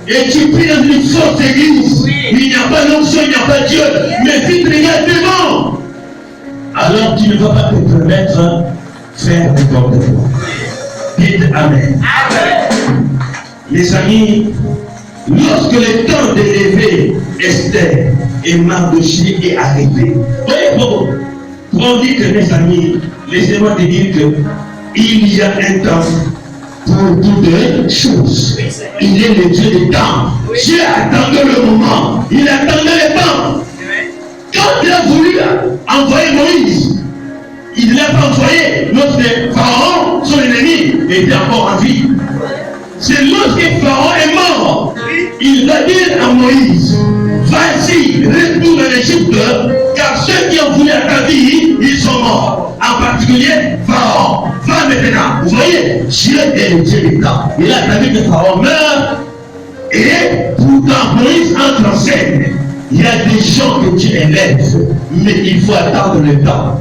S1: Et tu pries dans une forte église. Il n'y a pas l'onction, il n'y a pas Dieu. Mais si tu regardes devant, alors tu ne vas pas te permettre faire n'importe quoi. Dites Amen. Mes amis, lorsque le temps d'élever Esther et Mardochée est arrivé, pour dire que mes amis, laissez-moi te dire que il y a un temps pour toutes choses. Il est le Dieu des temps. Dieu attendait le moment. Il attendait le temps. Quand il a voulu envoyer Moïse, il ne l'a pas envoyé. Lorsque Pharaon, son ennemi, était encore en vie. C'est lorsque Pharaon est mort, il va dire à Moïse, vas-y, retourne en Égypte, car ceux qui ont voulu à ta vie, ils sont morts. En particulier, Pharaon. Va maintenant. Vous voyez, Dieu est le Dieu des temps. Il a attendu que Pharaon meure, et pourtant Moïse entre en scène. Il y a des gens que tu élèves, mais il faut attendre le temps.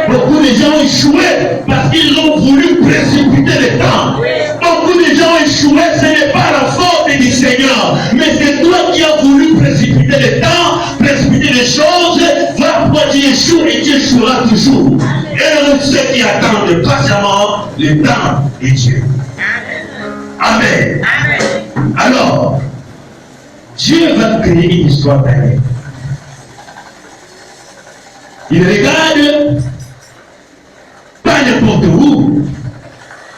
S1: Beaucoup de gens ont échoué parce qu'ils ont voulu précipiter le temps. Beaucoup de gens ont échoué, ce n'est pas la faute du Seigneur, mais c'est toi qui as voulu précipiter le temps, précipiter les choses. Voilà pourquoi tu échoues et tu échoueras toujours. Et ceux qui attendent patiemment le temps de Dieu. Amen. Alors, Dieu va créer une histoire d'ailleurs. Il regarde pas n'importe où.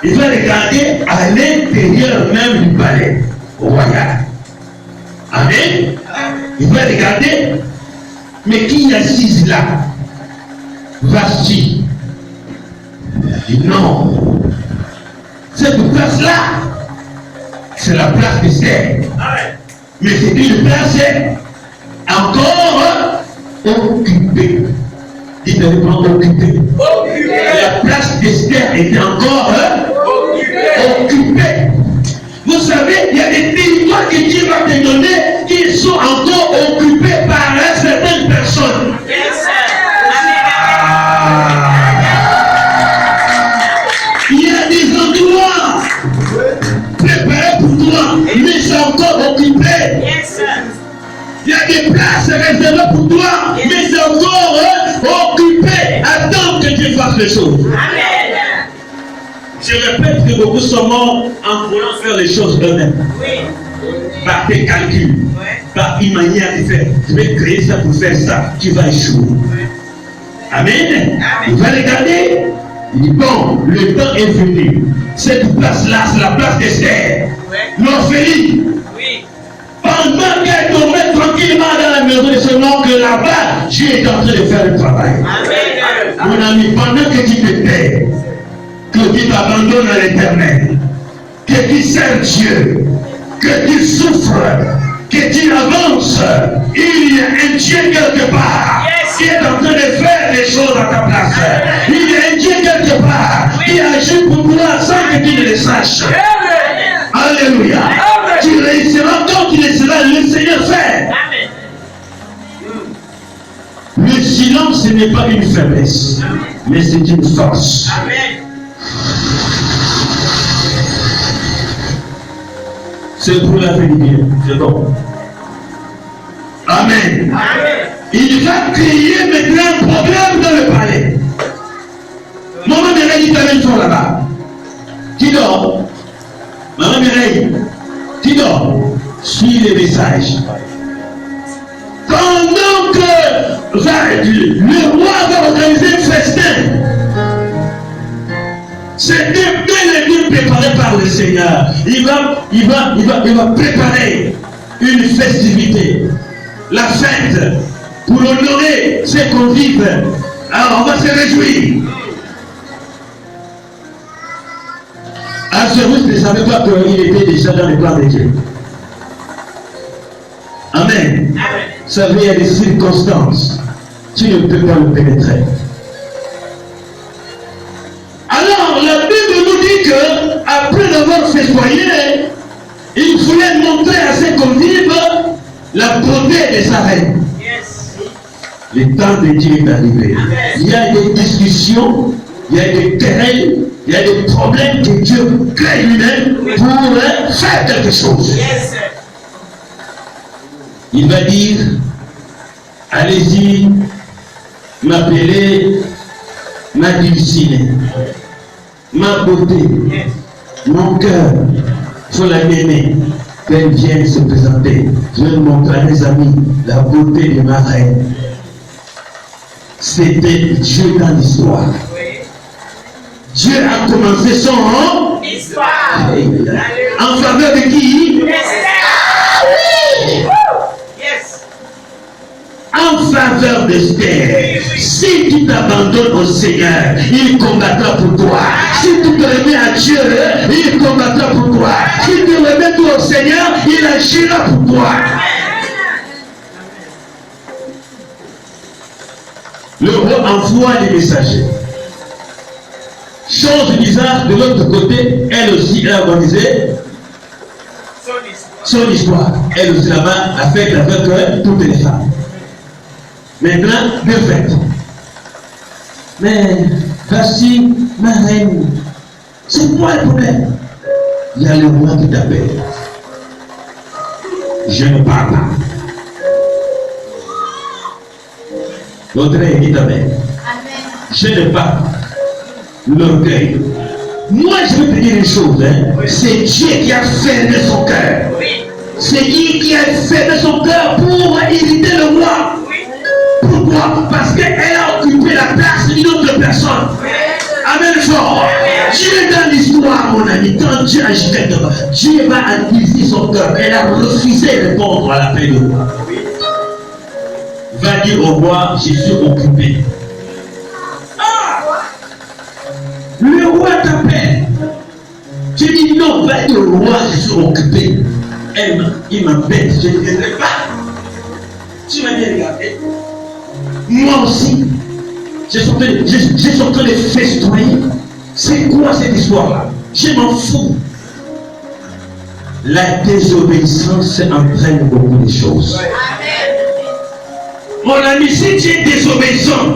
S1: Il va regarder à l'intérieur même du palais royal. Amen. Il va regarder, mais qui est assise là? Vasti. Il dit non. Cette place-là, c'est la place d'Esther. Mais c'est une place encore occupée. Dites-moi occupée. La place d'Esther était encore occupée. Vous savez, il y a des territoires que Dieu va te donner qui sont encore occupés par certaines personnes. Il y a des endroits préparés pour toi, mais c'est encore occupé. Il y a des places réservées pour toi, mais c'est encore occupé. Attends que Dieu fasse les choses. Je répète que beaucoup sont morts en voulant faire les choses eux-mêmes. Par tes calculs, par une manière de faire. Je vais créer ça pour faire ça. Tu vas échouer. Amen. Il va regarder. Il dit bon, le temps est venu. Cette place-là, c'est la place d'Esther. L'orpheline. Pendant qu'elle dormait tranquillement dans la maison de son oncle là-bas, Dieu est en train de faire le travail. Mon ami, pendant que tu te tais, que tu t'abandonnes à l'Éternel, que tu sers Dieu, que tu souffres, que tu avances, il y a un Dieu quelque part qui est en train de faire les choses à ta place. Il y a un Dieu quelque part qui agit pour toi sans que tu ne le saches. Alléluia. Tu réussiras quand tu laisseras le Seigneur faire. Le silence, ce n'est pas une faiblesse, mais c'est une force. C'est pour la vérité. C'est bon. Amen. Il va créer maintenant un problème dans le palais. Maman Mireille, il t'amène fort là-bas. Qui dort? Maman Mireille, qui dort? Suis les messages. Pendant que le roi va organiser un festin, c'est un lieu préparé par le Seigneur. Il va préparer une festivité, la fête, pour honorer ses convives Alors on va se réjouir. Azerus ne savait pas qu'il était déjà dans les plans de Dieu. Amen. Vous savez, il y a des circonstances. Tu ne peux pas le pénétrer. Alors, la Bible nous dit que après d'avoir festoyé, il voulait montrer à ses convives la beauté de sa reine. Le temps de Dieu est arrivé. Il y a des discussions, il y a des querelles, il y a des problèmes que Dieu crée lui-même pour faire quelque chose. Il va dire, allez-y, m'appeler ma dulcinée, ma beauté, mon cœur, il faut la aimer, qu'elle vienne se présenter. Je vais montrer à mes amis la beauté de ma reine. C'était Dieu dans l'histoire. Dieu a commencé son histoire. En faveur de qui? En faveur d'Esther. Si tu t'abandonnes au Seigneur, il combattra pour toi. Si tu te remets à Dieu, il combattra pour toi. Si tu te remets tout au Seigneur, il agira pour toi. Le roi envoie les messagers. Chose bizarre, de l'autre côté, elle aussi a organisé son histoire. Elle aussi là-bas a fait avec toutes les femmes. Maintenant, deux fêtes. Mais voici ma reine. C'est quoi le problème? Il y a le roi qui t'appelle. Je ne parle pas. L'Audrey dit Amen. Je ne parle pas. L'orgueil. Moi, je vais te dire une chose. C'est Dieu qui a fermé son cœur. C'est Dieu qui a fermé son cœur pour irriter le roi. Pourquoi? Parce qu'elle a occupé la place d'une autre personne. Amen fort. Dieu est dans l'histoire, mon ami. Quand Dieu agit quelque part, Dieu va accuser son cœur. Elle a refusé de répondre à l'appel du roi. Va dire au roi, je suis occupé. Le roi t'appelle. Tu dis non, va dire au roi, je suis occupé. Il m'appelle, je ne viendrai pas. Tu m'as bien regardé. Moi aussi, je suis en train de festoyer. C'est quoi cette histoire-là? Je m'en fous. La désobéissance entraîne beaucoup de choses. Mon ami, si tu es désobéissant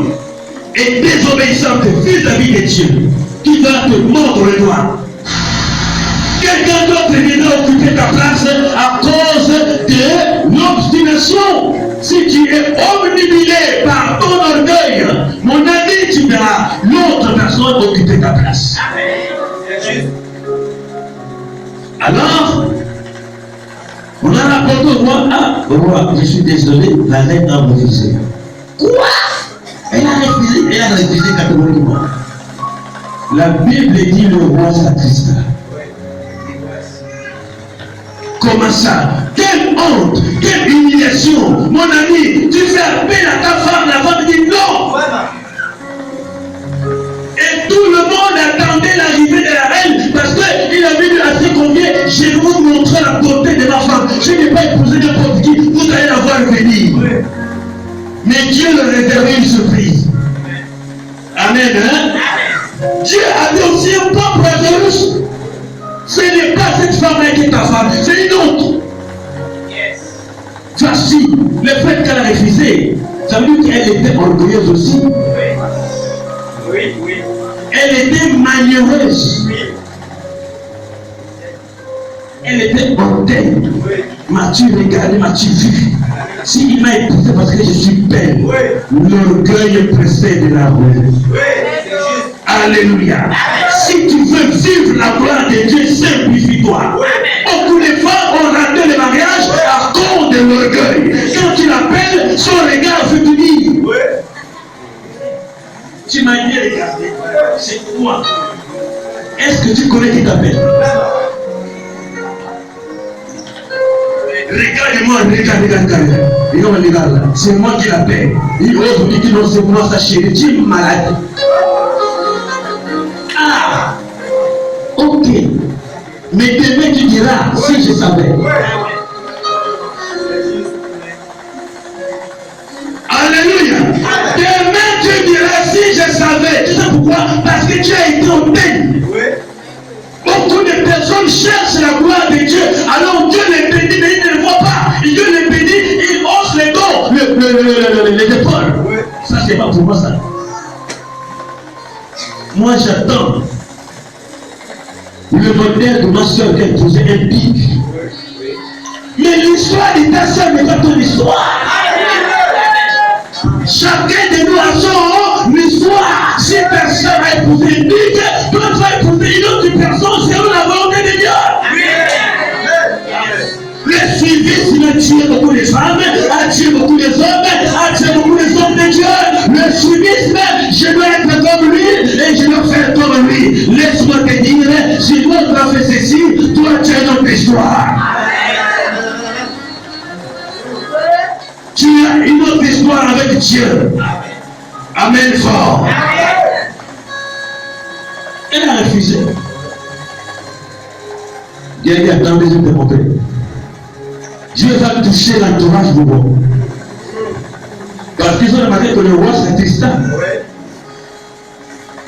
S1: et désobéissante vis-à-vis de Dieu, qui va te mordre le doigt. Quelqu'un d'autre viendra occuper ta place à cause de l'obstination. Si tu es omnibulé par ton orgueil, mon ami, tu verras l'autre personne occuper ta place. Alors, on a rapporté au roi, au roi, je suis désolé, la reine a refusé. Quoi? Elle a refusé catégoriquement. La Bible dit le roi s'attrista. Comment ça? Quelle honte, quelle humiliation. Mon ami, tu fais appel à ta femme, la femme dit non. Et tout le monde attendait l'arrivée de la reine parce qu'il a vu à ce combien je vais vous montrer la beauté de ma femme. Je n'ai pas épousé n'importe qui, vous allez la voir venir. Mais Dieu leur réservait une surprise. Amen. Dieu avait aussi un propre Lazarus. Ce n'est pas cette femme-là qui est ta femme, c'est une autre. Voici, le fait qu'elle a refusé, ça veut dire qu'elle était orgueilleuse aussi. Oui. Elle était malheureuse. Elle était honteuse. M'as-tu regardé, m'as-tu vu? S'il m'a épousé parce que je suis belle, l'orgueil précède la ruse. Alléluia. Si tu veux vivre la gloire de Dieu, simplifie-toi. Beaucoup de femmes ont raté le mariage à cause de l'orgueil. Quand tu l'appelles, son regard fait du dire. Tu m'as bien regardé. C'est toi. Est-ce que tu connais qui t'appelle? Regarde-moi, regarde. C'est moi qui l'appelle. Il ose dire que non, c'est moi sa chérie. Tu es malade. Ah, ok. Mais demain tu diras, si je savais. Alléluia. Demain tu diras, si je savais. Tu sais pourquoi? Parce que tu as été en peine. Beaucoup de personnes cherchent la gloire de Dieu. Alors Dieu les bénit, mais ils ne le voient pas. Dieu les bénit, ils haussent les dons, les épaules. Ça, c'est pas pour moi, ça. Moi, j'attends le modèle de ma soeur qui a posé un pic. Mais l'histoire de ta soeur n'est pas ton histoire. Chacun de nous a son histoire. Si personne a épousé une pique, d'autres va épouser une autre personne selon la volonté de Dieu. Le suivisme a tué beaucoup de femmes, a tué beaucoup de hommes, a tué beaucoup de hommes de Dieu. Le suivisme, je dois être comme lui et je dois faire comme lui. Laisse-moi te dire, si l'autre a fait ceci, toi tu as une autre histoire. Tu as une autre histoire avec Dieu. Amen fort. Elle a refusé. Dieu dit, attendez, je vais te montrer. Dieu va toucher l'entourage du roi. Parce qu'ils ont remarqué que le roi c'est Tristan.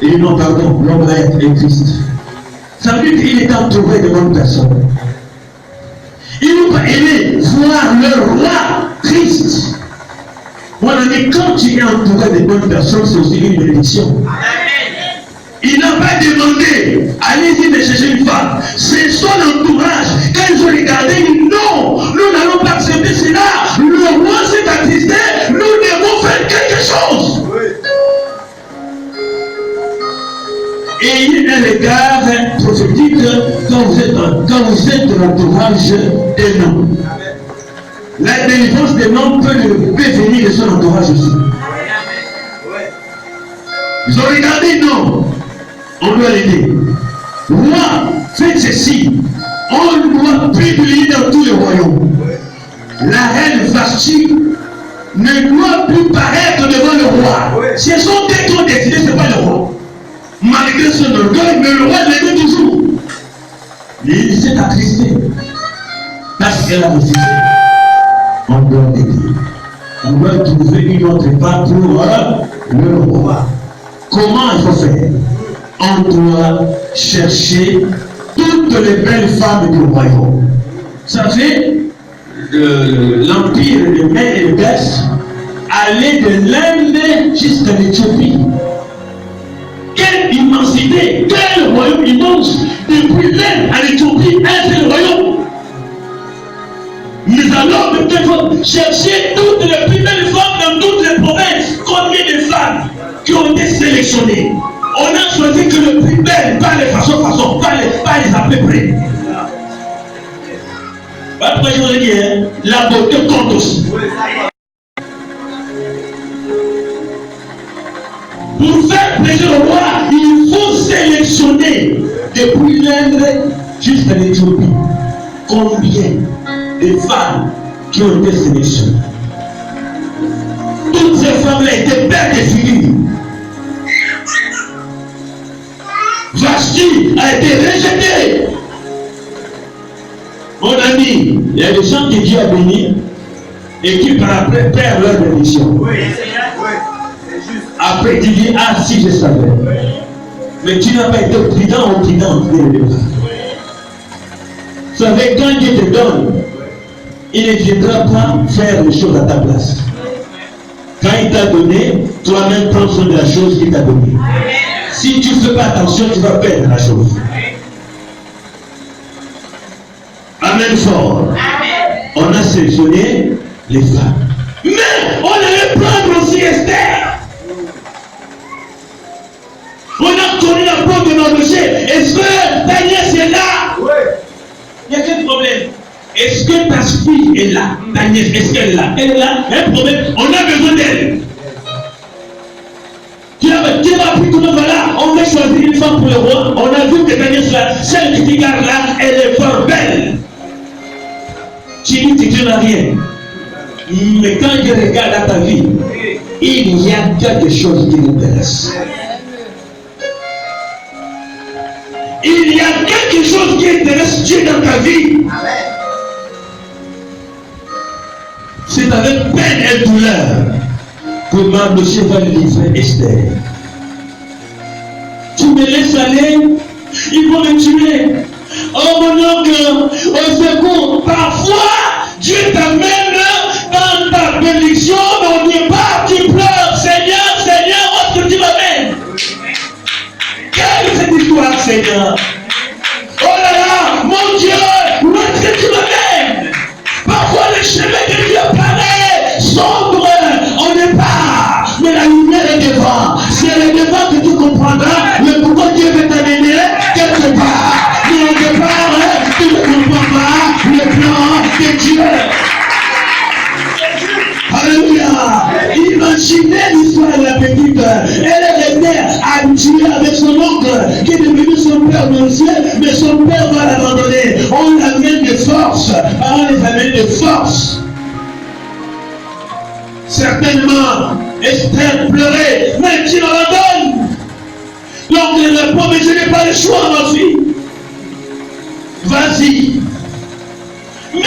S1: Et ils non, pardon, l'homme est Christ. Ça veut dire qu'il est entouré de bonnes personnes. Ils n'ont pas aimé voir le roi Christ. Mon ami, quand tu es entouré de bonnes personnes, c'est aussi une bénédiction. Il n'a pas demandé, allez-y de chercher une femme. C'est son entourage. Quand ils ont regardé, ils disent non, nous n'allons pas accepter cela. Le roi s'est attristé, nous devons faire quelque chose. Ayez un regard prophétique quand vous êtes dans l'entourage d'un homme. La délivrance d'un homme peut venir de son entourage aussi. Ils ont regardé, non. On doit l'aider. Roi, faites ceci. On doit publier dans tous les royaumes. La reine Vashti ne doit plus paraître devant le roi. Ce sont eux qui ont décidé, ce n'est pas le roi. Malgré son orgueil, mais le roi l'aidait toujours. Il s'est attristé. Parce qu'elle a refusé. On doit l'aider. On doit trouver une autre femme pour le roi. Comment il faut faire? On doit chercher toutes les belles femmes du royaume. Ça fait l'empire de Mèdes et de Perse aller de l'Inde jusqu'à l'Éthiopie. Quelle immensité, quel royaume immense! Depuis l'Inde à l'Éthiopie, un seul royaume. Nous allons peut-être chercher toutes les plus belles femmes dans toutes les provinces. Combien de femmes qui ont été sélectionnées? On a choisi que le plus belle, pas les façons, pas les à peu près. Pourquoi je vous ai dit, la beauté compte aussi. Pour faire plaisir au roi, il faut sélectionner depuis l'Inde jusqu'à l'Éthiopie. Combien de femmes qui ont été sélectionnées? Toutes ces femmes-là étaient bien définies. Vashti a été rejeté. Mon ami, il y a des gens que Dieu a bénis et qui par après perdent leur bénédiction. Après tu dis, ah si je savais. Mais tu n'as pas été prudent ou prudent dès le départ. Vous savez, quand Dieu te donne, il ne viendra pas faire les choses à ta place. Quand il t'a donné, toi-même prends soin de la chose qu'il t'a donnée. Si tu ne fais pas attention, tu vas perdre la chose. Amen fort. On a sélectionné les femmes. Mais on allait prendre aussi Esther. On a connu la porte de Mardochée. Est-ce que ta nièce est là? Oui. Il y a quel problème? Est-ce que ta fille est là? Ta nièce, est-ce qu'elle est là? Elle est là. Un problème. On a besoin d'elle. Tu as appris comment voilà, on va choisir une femme pour le roi. On a vu que ta nièce là, celle qui te garde là, elle est fort belle. Tu Tu dis que tu n'as rien. Mais quand je regarde à ta vie, il y a quelque chose qui m'intéresse. Il y a quelque chose qui intéresse Dieu dans ta vie. C'est avec peine et douleur que Mardochée va livrer Esther. Tu me laisses aller, ils vont me tuer. Oh mon oncle, au secours, parfois Dieu t'amène dans ta bénédiction, mais au départ tu pleures. Seigneur, Seigneur, où est-ce que tu m'amènes? Quelle est cette histoire, Seigneur? Oh là là, mon Dieu, où est-ce que tu m'amènes? Parfois le chemin que Dieu paraît sombre au départ, mais la lumière est devant. C'est le devant que tu comprendras le pourquoi Dieu veut t'amener quelque part. Mais au départ, tu ne comprends pas le plan de Dieu. Alléluia. Imaginez l'histoire de la petite. Elle était habituée avec son oncle qui est devenu son père dans le ciel, mais son père va l'abandonner. On l'amène de force. On les amène de force. Certainement, Esther pleurait, mais tu l'abandonnes. Donc il répond, mais je n'ai pas le choix, ma fille. Vas-y. Mais,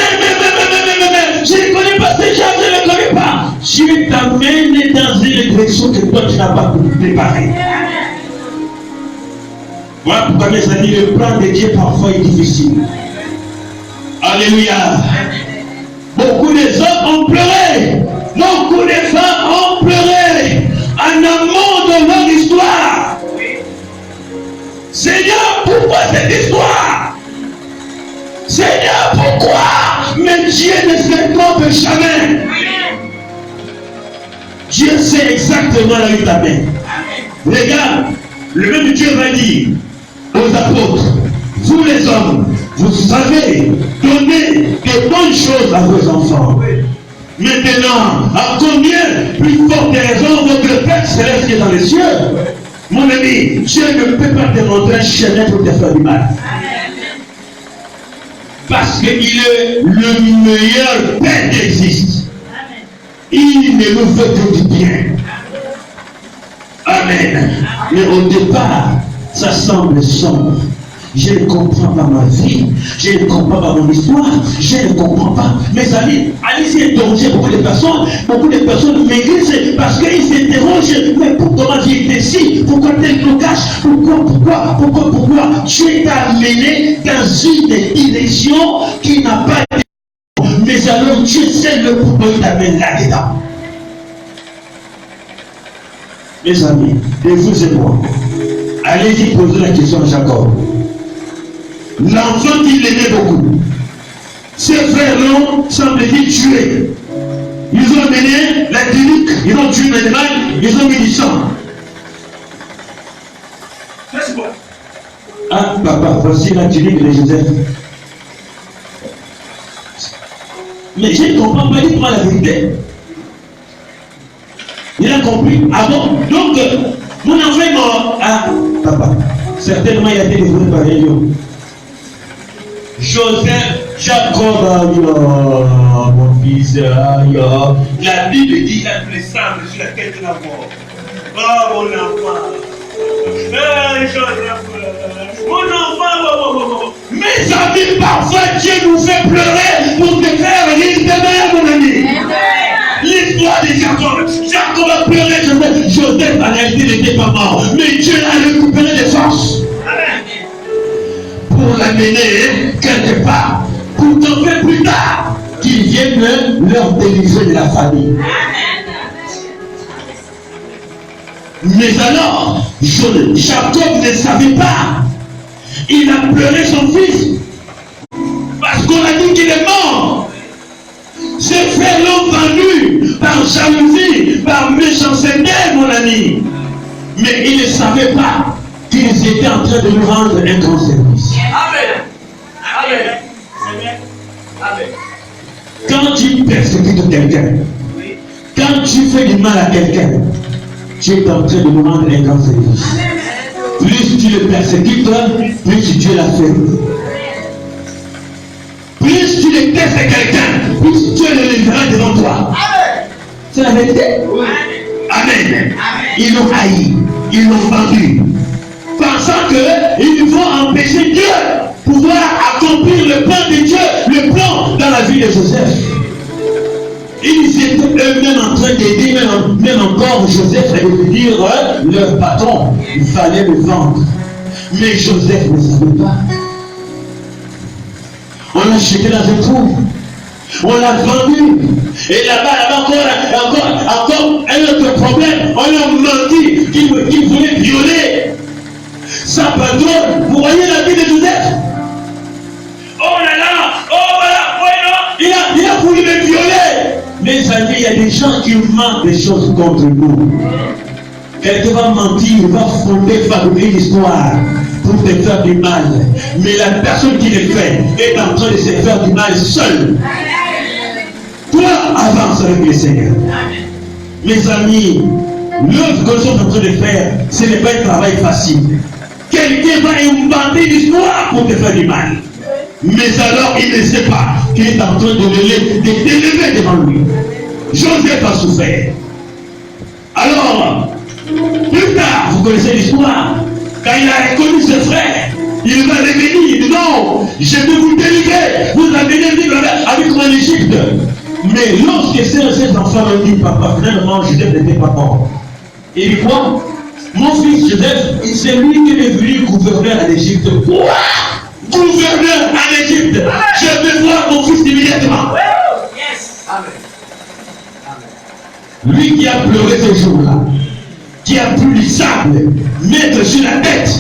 S1: je ne connais pas ces gens, je ne connais pas. Dieu t'amène dans une direction que toi tu n'as pas préparée. Voilà pourquoi mes amis, le plan de Dieu parfois est difficile. Alléluia. Beaucoup des hommes ont pleuré. Beaucoup de femmes ont pleuré en amont de leur histoire. Seigneur, pourquoi cette histoire? Seigneur, pourquoi? Mais Dieu ne se trompe jamais. Dieu sait exactement là où il t'amène. Regarde, le même Dieu va dire aux apôtres, vous les hommes, vous savez donner de bonnes choses à vos enfants. Maintenant, à combien plus forte raison votre Père céleste qui est dans les cieux? Mon ami, Dieu ne peut pas te montrer un chemin pour te faire du mal. Parce qu'il est le meilleur Père qui existe. Il ne nous veut que du bien. Amen. Mais au départ, ça semble sombre. Je ne comprends pas ma vie, je ne comprends pas mon histoire, je ne comprends pas. Mes amis, allez-y interroger beaucoup de personnes m'église parce qu'ils s'interrogent, mais pourquoi ma vie est ici? Pourquoi tel blocage? Pourquoi? Dieu t'a amené dans une direction qui n'a pas de... Mais alors Dieu sait le pourquoi il t'amène là-dedans. Mes amis, de vous et moi, allez-y poser la question à Jacob. L'enfant qu'il aimait beaucoup, ses frères l'ont, semble-t-il, tué. Ils ont amené la tunique, ils ont tué l'animal, ils ont mis du sang. C'est quoi? Ah, papa, voici la tunique de Joseph. Mais je ne comprends pas, dites-moi la vérité. Il a compris. Ah bon? Donc, mon enfant est mort. Ah, papa, certainement il a été dévoré par les lions. Joseph, Jacob, mon fils, la Bible dit il a le sable sur la tête de la mort. Oh mon enfant, Joseph, mon enfant, mes amis, parfois Dieu nous fait pleurer pour te faire rire demain, mon ami. L'histoire de Jacob a pleuré, Joseph en réalité n'était pas mort, mais Dieu l'a récupéré de force. Pour l'amener quelque part, pour t'en faire plus tard, qu'ils viennent leur délivrer de la famille. Mais alors, Jacob ne savait pas. Il a pleuré son fils parce qu'on a dit qu'il est mort. Ses frères l'ont vendu par jalousie, par méchanceté, mon ami. Mais il ne savait pas qu'ils étaient en train de nous rendre un grand service. Amen. Amen. Amen. Quand tu persécutes quelqu'un, quand tu fais du mal à quelqu'un, tu es en train de nous rendre un grand service. Plus tu le persécutes, plus Dieu l'a fait. plus tu détestes quelqu'un, plus Dieu le lèvera devant toi. C'est la vérité. Amen. Ils l'ont haï, ils l'ont vendu, pensant qu'ils vont empêcher Dieu de pouvoir accomplir le plan de Dieu, le plan dans la vie de Joseph. Ils étaient eux-mêmes en train d'aider, même encore Joseph à devenir leur patron. Il fallait le vendre. Mais Joseph ne savait pas. On l'a jeté dans un trou. On l'a vendu. Et là-bas, encore un autre problème. On lui a menti qu'il voulait violer sa patronne. Vous voyez la vie de Joseph? Oh là là, oh voilà, ouais, non. Il a voulu me violer. Mes amis, il y a des gens qui mentent des choses contre nous. Quelqu'un va mentir, il va fonder, fabriquer une histoire pour te faire du mal. Mais la personne qui le fait est en train de se faire du mal seule. Toi, avance avec le Seigneur. Mes amis, l'œuvre que nous sommes en train de faire, ce n'est pas un travail facile. Quelqu'un va inventer une histoire pour te faire du mal. Mais alors, il ne sait pas qu'il est en train de t'élever devant lui. Joseph a souffert. Alors, plus tard, vous connaissez l'histoire, quand il a reconnu ses frères, il va revenir, il dit non, je vais vous délivrer, vous allez vivre avec moi en Égypte. Mais lorsque ces enfants ont dit, papa, finalement, Joseph n'était pas mort. Il dit quoi? Mon fils Joseph, c'est lui qui est devenu gouverneur en Égypte. Quoi? Gouverneur en Égypte. Je vais voir mon fils immédiatement. Lui qui a pleuré ce jour-là, qui a pris du sable, mettre sur la tête.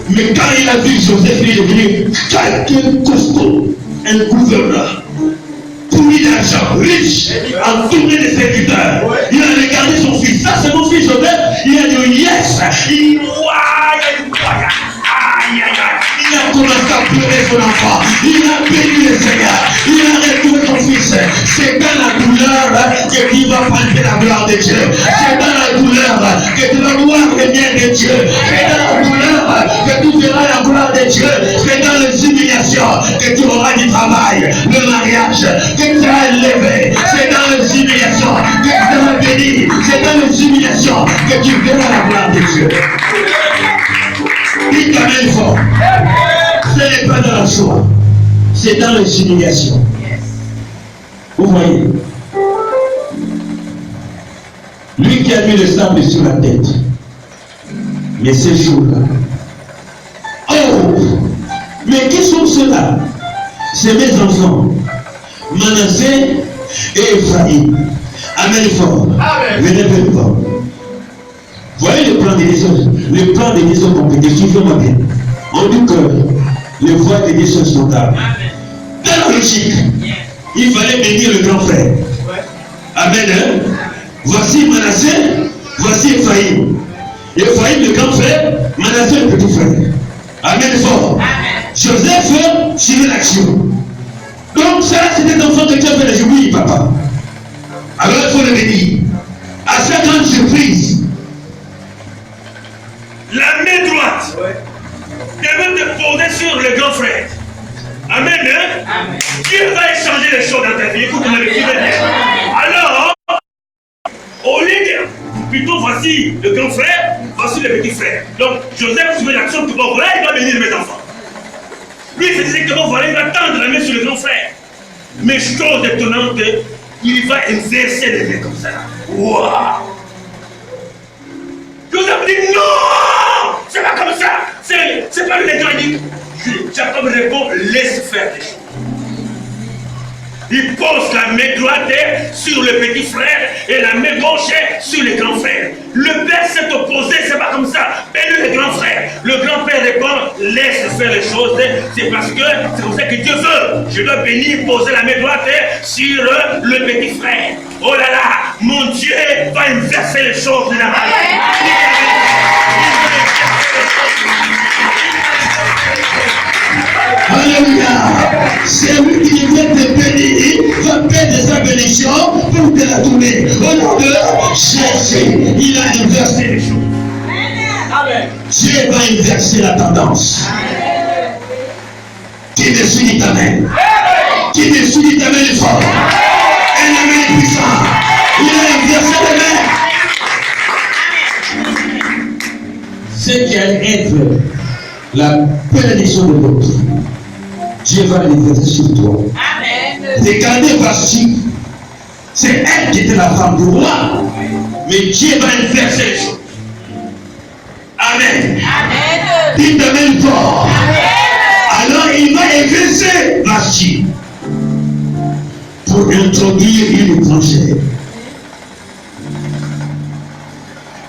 S1: Mais quand il a vu Joseph, il est devenu quelqu'un costaud, un gouverneur. Pourri d'argent, riche, entouré de serviteurs. Il a regardé son fils. Ça, c'est mon fils Joseph. Il a dit yes. Il a commencé à pleurer son enfant. Il a béni le Seigneur. Il a retrouvé son fils. C'est dans la douleur que tu vas palper la gloire de Dieu. C'est dans la douleur que tu vas voir le bien de Dieu. C'est dans la douleur que tu verras la gloire de Dieu. C'est dans les humiliations que tu auras du travail, le mariage, que tu seras élevé. C'est dans les humiliations que tu seras béni. C'est dans les humiliations que tu verras la gloire de Dieu. Dites quand même fort. Ce n'est pas dans la joie, c'est dans les humiliations. Vous voyez, lui qui a mis le sable sur la tête, mais ces jours-là, oh, mais qui sont ceux-là? C'est mes enfants, Manassé et Ephraïm. Amen fort. Venez plus fort. Voyez le plan de Dieu, le plan de Dieu compliqué, suivez-moi bien. On dit que les voies de Dieu sont sondables. Dans la logique, il fallait bénir le grand frère. Amen. Hein? Voici Manassé, voici Ephraïm. Ephraïm le grand frère, Manassé le petit frère. Amen fort. Joseph suivait l'action. Donc ça, c'est des enfants que tu as fait les oui, papa. Alors il faut le bénir. À sa grande surprise, la main droite devait te poser sur le grand frère. Amen, hein? Amen. Dieu va échanger les choses dans ta vie. Écoute-moi le bien. Alors, au lieu de plutôt voici le grand frère, voici le petit frère. Donc, Joseph suivait l'action que bon, voilà, il va bénir mes enfants. Lui, il se disait que bon, voilà, il va tendre la main sur le grand frère. Mais chose étonnante, il va exercer les mains comme ça. Waouh! Joseph dit non! C'est pas comme ça! C'est pas lui le grand, il dit. Jacob répond, laisse faire les choses. Il pose la main droite sur le petit frère et la main gauche sur le grand frère. Le père s'est opposé, c'est pas comme ça. Bénis le grand frère. Le grand-père répond, laisse faire les choses. C'est parce que c'est comme ça que Dieu veut. Je dois bénir, poser la main droite sur le petit frère. Oh là là, mon Dieu va inverser les choses de la vie. Alléluia. C'est lui qui vient te bénir, va perdre sa bénédiction pour te la donner. Au nom de Jésus, il a inversé les choses. Amen. Dieu va inverser la tendance. Qui me suit, dit Amen. qui te suit, ta main est forte. Un amen puissant. Il a inversé les mains. Ce qui allait être la bénédiction de votre vie, Dieu va l'inverser sur toi.
S2: Amen.
S1: Regardez Vashti. C'est elle qui était la femme du roi. Mais Dieu va inverser les choses. Amen.
S2: Amen.
S1: Dites amen fort.
S2: Amen.
S1: Alors il va inverser Vashti pour introduire une étrangère.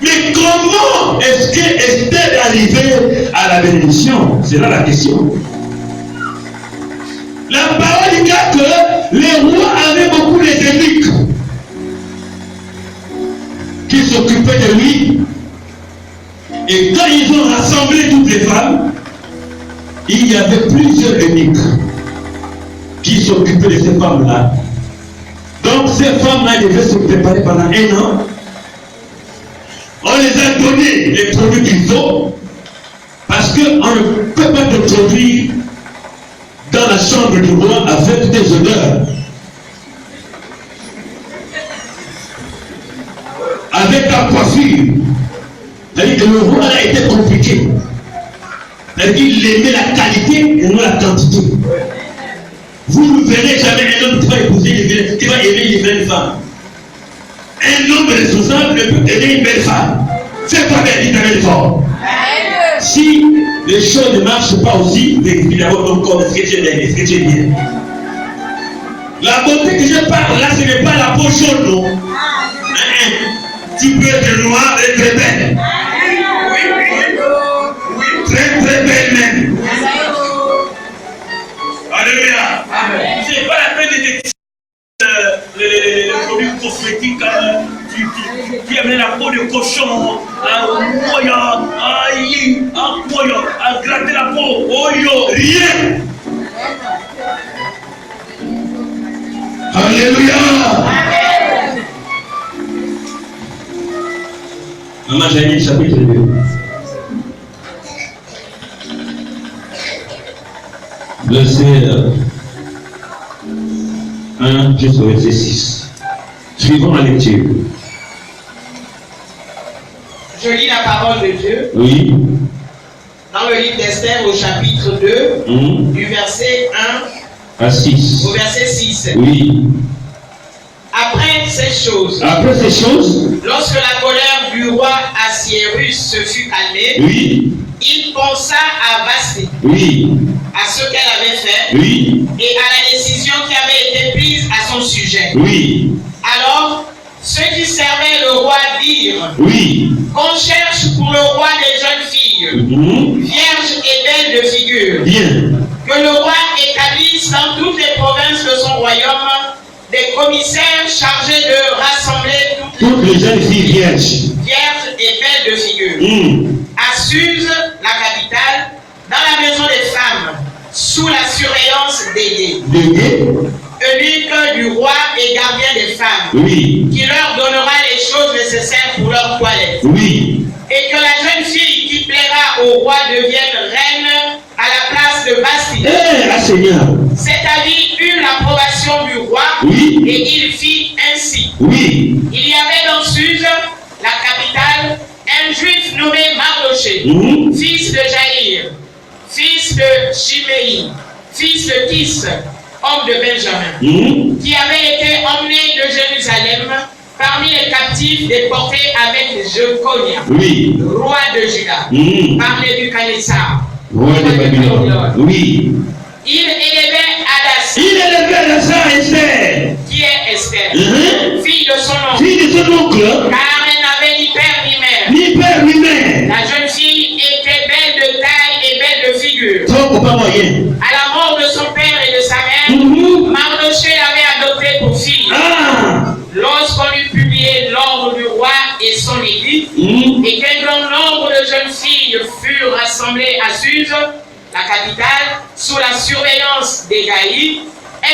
S1: Mais comment est-ce que Esther est arrivée à la bénédiction? C'est là la question. La parole dit que les rois avaient beaucoup d'eunuques qui s'occupaient de lui. Et quand ils ont rassemblé toutes les femmes, il y avait plusieurs eunuques qui s'occupaient de ces femmes-là. Donc ces femmes-là devaient se préparer pendant 1 an. On les a donné les produits qu'il faut, parce qu'on ne peut pas te produire dans la chambre du roi avec des odeurs, avec ta coiffure. C'est-à-dire que le roi a été compliqué. C'est-à-dire qu'il aimait la qualité et non la quantité. Vous ne verrez jamais un homme qui va épouser, qui va aimer une belle femme. Un homme responsable ne peut aimer une belle femme. C'est pas bien, dit avec fort. Si les choses ne marchent pas aussi, vérifie d'abord ton corps, est-ce que tu es bien, est-ce que tu es bien. La beauté que je parle là, ce n'est pas la peau jaune, non. Tu peux être noir et très belle. Oui, très très belle même. Alléluia. C'est pas la peine de les produits cosmétiques qui amènent la peau de cochon à gratter la peau. Oh yo, rien. Alléluia. Maman Janine, chapitre 2. Verset 1 jusqu'au verset 6. Suivons la lecture.
S2: Je lis la parole de Dieu.
S1: Oui.
S2: Dans le livre d'Esther au chapitre 2, du verset 1
S1: à 6.
S2: au verset 6.
S1: Oui.
S2: Après ces choses, lorsque la colère du roi Assuérus se fut calmée,
S1: oui,
S2: il pensa à Vashti,
S1: oui,
S2: à ce qu'elle avait fait,
S1: oui,
S2: et à la décision qui avait été prise à son sujet.
S1: Oui.
S2: Alors, ceux qui servaient le roi dirent,
S1: Oui.
S2: qu'on cherche pour le roi des jeunes filles, vierges et belles de figure.
S1: Bien.
S2: Que le roi établisse dans toutes les provinces de son royaume des commissaires chargés de rassembler
S1: toutes les jeunes filles vierges
S2: et belles de figure. À Suse, la capitale, dans la maison des femmes, sous la surveillance des eunuques du roi et gardiens des femmes, qui leur donnera les choses nécessaires pour leur toilette. Et que la jeune fille qui plaira au roi devienne reine à la place de Vashti. Cet avis eut l'approbation du roi, et il fit ainsi. Il y avait dans Suse, la capitale, un juif nommé Mardoché, fils de Jaïr, fils de Shimei, fils de Kis, homme de Benjamin, qui avait été emmené de Jérusalem parmi les captifs déportés avec Jeconia, roi de Juda, par Nebuchadnezzar, roi de Babylone. Il élevait Hadassah,
S1: Esther,
S2: qui est Esther, fille de son oncle, car elle n'avait ni père ni mère. La jeune fille était belle de taille et belle de figure. À la mort de son père et de sa mère, Mardoché l'avait adoptée pour fille. Lorsqu'on eut publié l'ordre du roi et son édit, et qu'un grand nombre de jeunes filles furent rassemblées à Suse, la capitale, sous la surveillance des Gaïs,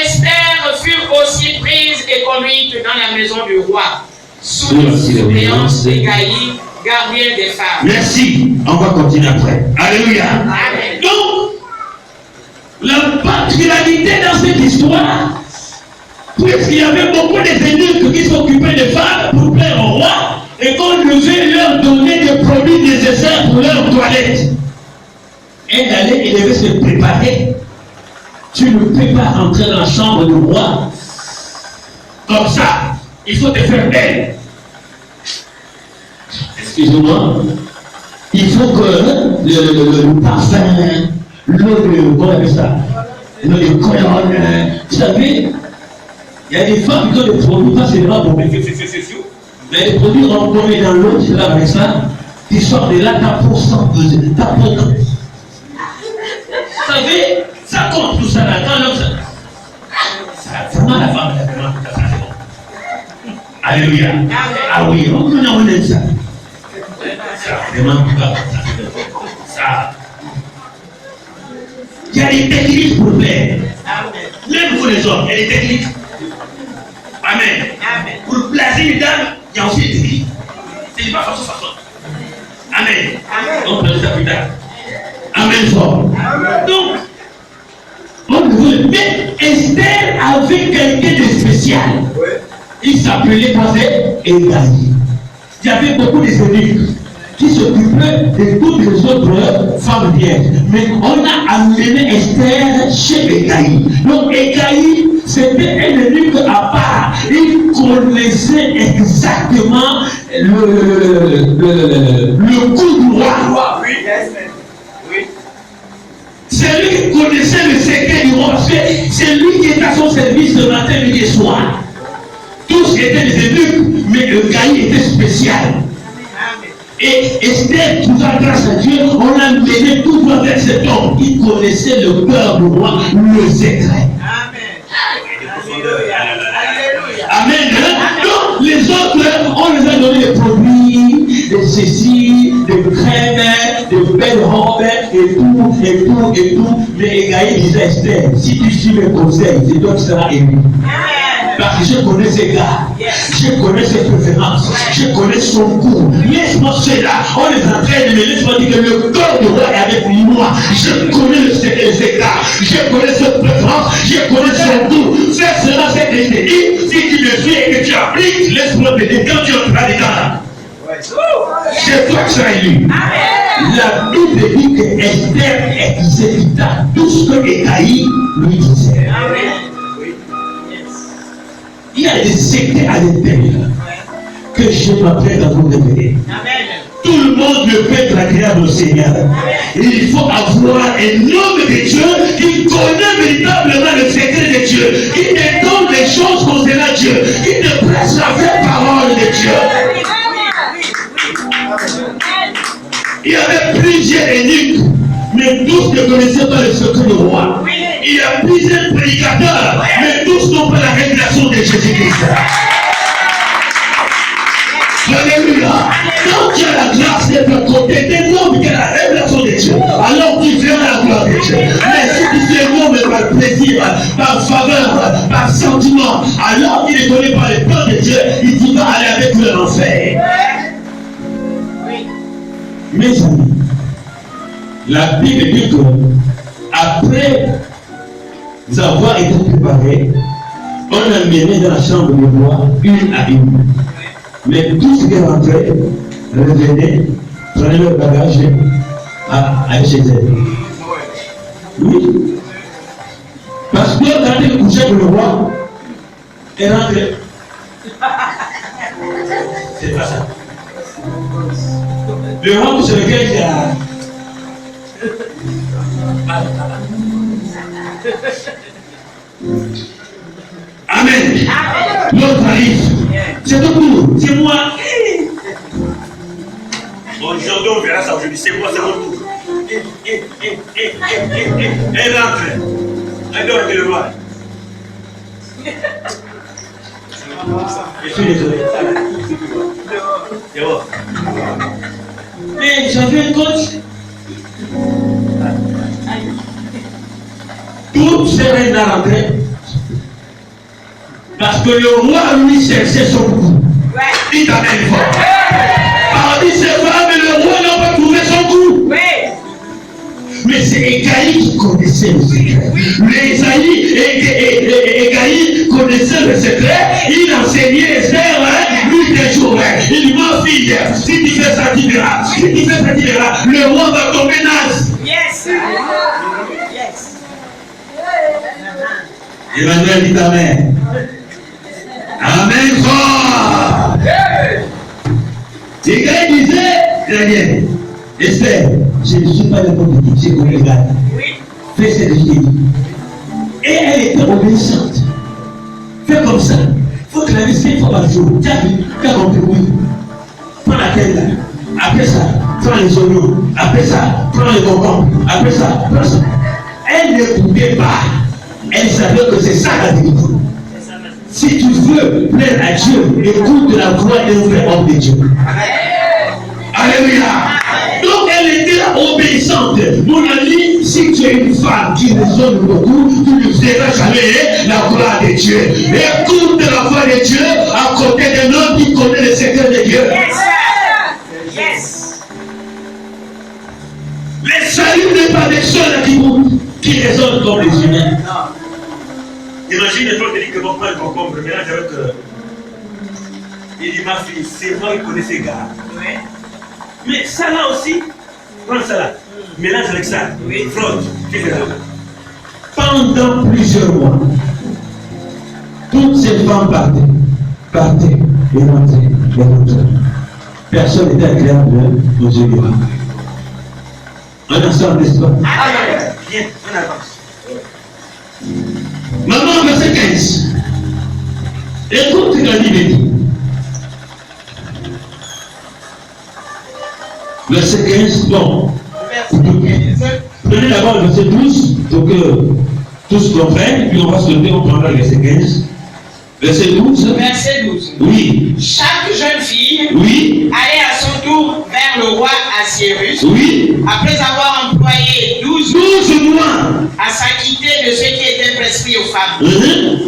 S2: Esther fut aussi prise et conduite dans la maison du roi, sous la surveillance des Gaïs, gardiens des femmes.
S1: Merci. On va continuer après. Alléluia.
S2: Amen.
S1: Donc, La particularité dans cette histoire, puisqu'il y avait beaucoup d'évêques qui s'occupaient des femmes pour plaire au roi, et qu'on devait leur donner des produits nécessaires pour leur toilette. Et d'aller, il devait se préparer. Tu ne peux pas entrer dans la chambre du roi comme ça. Il faut te faire belle. Excusez-moi. Il faut que le parfum, l'eau de, comment on appelle ça, l'eau de colonne, vous savez, il y a des femmes qui ont des produits, pas seulement pour mais des produits rencontrés dans l'eau, c'est là avec ça, qui sortent de là, ta peau sans peser, ta peau. Vous savez, ça compte tout ça là, quand l'homme, ça vraiment la femme, elle a vraiment tout à fait bon. Alléluia. Ah oui, on aime ça. Ça, vraiment tout à fait ça. Il y a des techniques pour plaire. Même pour les hommes, il y a des techniques. Amen. Amen. Pour placer une dame, il y a aussi des techniques. C'est pas façon. Amen. Amen. On peut le faire plus tard. Amen fort. Donc, mais Esther avait quelqu'un de spécial. Il s'appelait Égaï. Il y avait beaucoup d'eunuques qui s'occupaient de toutes les autres femmes vierges. Mais on a amené Esther chez Égaï. Donc Égaï, c'était un eunuque à part. Il connaissait exactement le coup du roi. Oui. C'est lui qui connaissait le secret du roi. Parce que c'est lui qui était à son service le matin, midi et soir. Tous étaient des eunuques, mais Égaï était spécial. Et Esther, toujours grâce à Dieu, on a mené tout droit vers cet homme qui connaissait le cœur du roi, le secret. Amen. Donc, les autres, on les a donné des produits, des ceci, des crèmes, des belles robes, et tout. Mais Égaï disait à Esther, si tu suis mes conseils, c'est toi qui seras élu. Parce que je connais ses gars, je connais ses préférences, je connais son goût. Laisse-moi cela, on les entraîne, mais laisse-moi dire que le corps du roi est avec moi. Je connais le secret de ses gars, je connais ses préférences, je connais son goût. Fais cela, c'est que je te dis, si tu me suis et que tu appliques, laisse-moi te dire, quand tu entreras dedans là, c'est toi qui seras élu. La Bible dit que Esther exécuta tout ce que Égaï lui disait. Il y a des secrets à l'intérieur que je m'apprête à vous révéler. Tout le monde ne peut être agréable au Seigneur. Il faut avoir un homme de Dieu qui connaît véritablement le secret de Dieu, qui te donne les choses concernant Dieu, qui te prêche la vraie parole de Dieu. Il y avait plusieurs eunuques, mais tous ne connaissaient pas le secret du roi. Il y a plusieurs prédicateurs, mais tous n'ont pas la révélation de Jésus-Christ. Alléluia. Quand tu as la grâce d'être à côté d'un homme qui a la révélation de Dieu, alors tu verras la gloire de Dieu. Mais si tu es un homme par plaisir, par faveur, par sentiment, alors qu'il est donné par le plan de Dieu, il va aller avec lui en enfer. Mes amis, la Bible dit que après avoir été préparés, on a mené dans la chambre du roi une à une. Mais tous ceux qui rentraient, revenaient, prenaient leur bagage à chez eux. Oui. Parce que quand il couchait pour le roi, il rentrait. C'est pas ça. Le roi sur lequel il y a. Amen. L'autre arrive. C'est tout. C'est moi. Aujourd'hui, on verra ça aujourd'hui. C'est moi, c'est mon tour. Elle rentre. Elle doit être le roi. Je suis désolé. C'est bon. Mais j'avais un coach. Toutes ces reines à rentrer. Parce que le roi lui cherchait son goût. Il t'amène fort. Parmi ces femmes, le roi n'a pas trouvé son goût. Mais Mais c'est Égaï qui connaissait le secret. Égaï connaissait le secret. Il enseignait Esther, lui des jours. Il dit, ma fille, si tu fais ça, tu verras. Si tu fais ça, tu verras. Le roi va tomber naze.
S2: Yes. Yes.
S1: Emmanuel dit Amen. Amen, fort. Égaï disait, Daniel, Esther, je ne suis pas n'importe qui, je connais les gars.
S2: Oui.
S1: Fais ce que je t'ai dit. Et elle était obéissante. Fais comme ça. Il faut que la laisser une fois par jour. Tu as vu, tu as compris, oui. Prends la terre là. Après ça, prends les oignons. Après ça, prends les concombres. Après ça, prends ça. Elle n'écoutait pas. Elle savait que c'est ça la vérité. Si tu veux plaire à Dieu, écoute la voix d'un vrai homme de Dieu. Alléluia. Donc elle était obéissante. Mon ami, si tu es une femme qui raisonne beaucoup, tu ne verras jamais la gloire de Dieu. Écoute la voix de Dieu à côté d'un homme qui connaît le secret de Dieu.
S2: Yes. Yes.
S1: Le salut n'est pas des seuls qui raisonnent comme les humains. Imagine toi qui dis que mon frère concombre mélange avec. Il dit ma fille, c'est moi qui connais ces gars.
S2: Oui.
S1: Mais ça là aussi, prends ça là, mélange avec ça, frotte, etc. Pendant plusieurs mois, toutes ces femmes partaient et rentraient. Personne n'était agréable aux yeux de Dieu. Un instant, n'est-ce pas? Viens, on avance. Maman, verset 15. Écoute ce que la Bible dit. Verset 15, bon. Prenez d'abord le verset 12 pour que tous comprennent, puis on va se lever, on prendra le verset 15. Verset 12.
S2: Verset 12.
S1: Oui.
S2: Chaque jeune fille
S1: Oui.
S2: allait à son tour vers le roi Assuérus.
S1: Oui.
S2: Après avoir employé 12
S1: mois
S2: à s'acquitter de ce qui était prescrit aux femmes.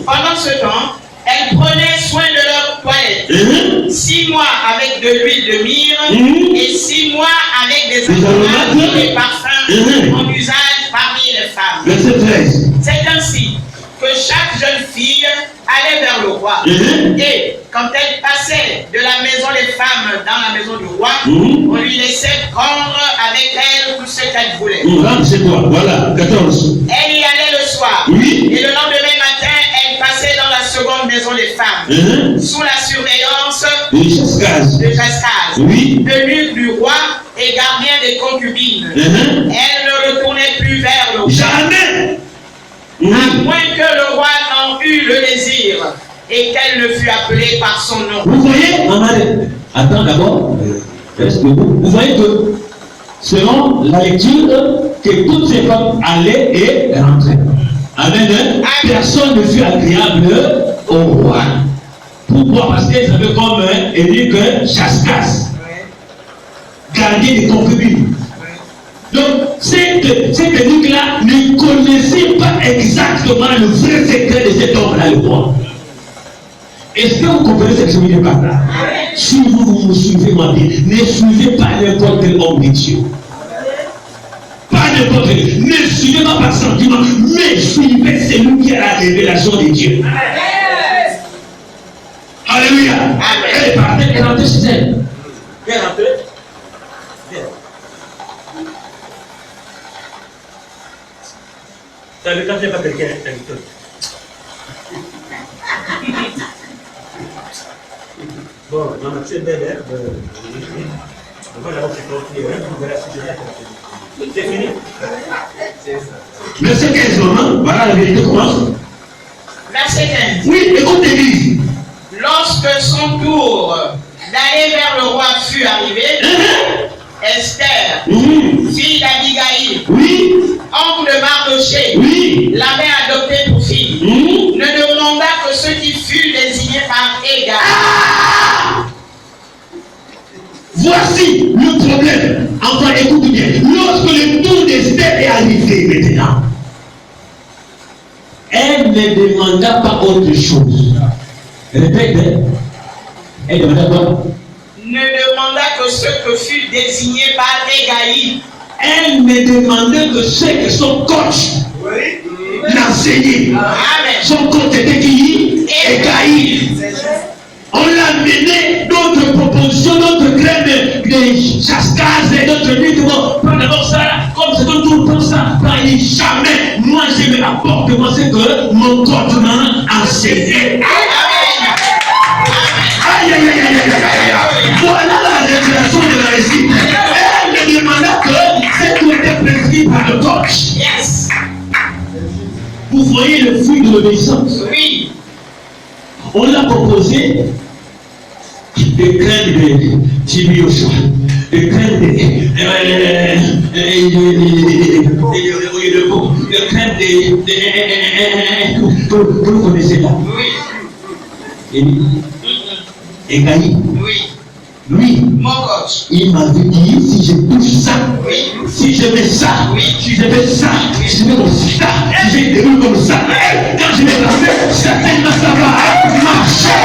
S2: Pendant ce temps, elles prenaient soin de leur toilette. 6 mois avec de l'huile de myrrhe et 6 mois avec des aromates et des parfums en usage parmi les femmes.
S1: Verset 13.
S2: C'est ainsi que chaque jeune fille allait vers le roi. Et quand elle passait de la maison des femmes dans la maison du roi, on lui laissait prendre avec elle tout ce qu'elle voulait.
S1: C'est toi, voilà, 14.
S2: Elle y allait le soir.
S1: Oui.
S2: Et le lendemain matin, elle passait dans la seconde maison des femmes, sous la surveillance de Jascaz, eunuque du roi et gardien des concubines. Elle ne retournait plus vers le roi.
S1: Jamais.
S2: À moins que le roi n'en eût le désir et qu'elle ne fût appelée par son nom.
S1: Vous voyez, maman, attends d'abord, vous voyez que selon la lecture, que toutes ces femmes allaient et rentraient. Amen. Personne ne fut agréable au roi. Pourquoi? Parce qu'elles avaient comme eunuque Jascaz, gardien des concubines. Donc, cet eunuque-là ne connaissait pas exactement le vrai secret de cet homme-là, le roi. Est-ce que vous comprenez ce que je veux dire par là? Si vous me suivez, moi bien, ne suivez pas n'importe quel homme de Dieu. Pas n'importe quel. Ne suivez pas par sentiment, mais suivez celui qui a la révélation de Dieu. Alléluia. Elle est partie, elle est rentrée chez elle. Elle est rentrée. Ça veut quand il n'y a pas quelqu'un avec toi. Bon, dans ma petite belle herbe, on va l'avoir continué, vous verrez si c'est fini. Verset 15, maman, voilà la vérité commence.
S2: Verset 15.
S1: Oui, écoute l'église.
S2: Lorsque son tour d'aller vers le roi fut arrivé, Esther, fille d'Abigaïl, oncle de Mardoché, l'avait adoptée pour fille, ne demanda que ce qui fut désigné par Hégar.
S1: Voici le problème. Enfin, écoute bien. Lorsque le tour d'Esther est arrivé maintenant, elle ne demanda pas autre chose. Répète, elle demanda quoi?
S2: Ne demanda que ce que fut désigné par Hégaï.
S1: elle ne demandait que ce que son coach l'enseignait. Son coach était qui? Écaï. On l'a mené d'autres propositions, d'autres graines de chascase et d'autres livres. Prends d'abord ça, comme c'est que tout le temps ça. Il dit jamais, moi je me rapporte de moi ce que mon coach m'a enseigné. Aïe, aïe, aïe, aïe, aïe, aïe. Voilà la révélation de la récite. Elle ne demanda que ce qui était prescrit par le coach.
S2: Yes.
S1: Vous voyez le fruit de l'obéissance.
S2: Oui.
S1: On l'a proposé des graines de tibiocha, des graines que vous connaissez là.
S2: Oui.
S1: Et Gaï,
S2: Oui.
S1: lui,
S2: Mon coach.
S1: il m'avait dit si je touche ça,
S2: Oui.
S1: si je mets ça,
S2: Oui.
S1: si je fais ça, si je mets comme ça, si je déroule comme ça, quand je vais passer, certainement ça va marcher.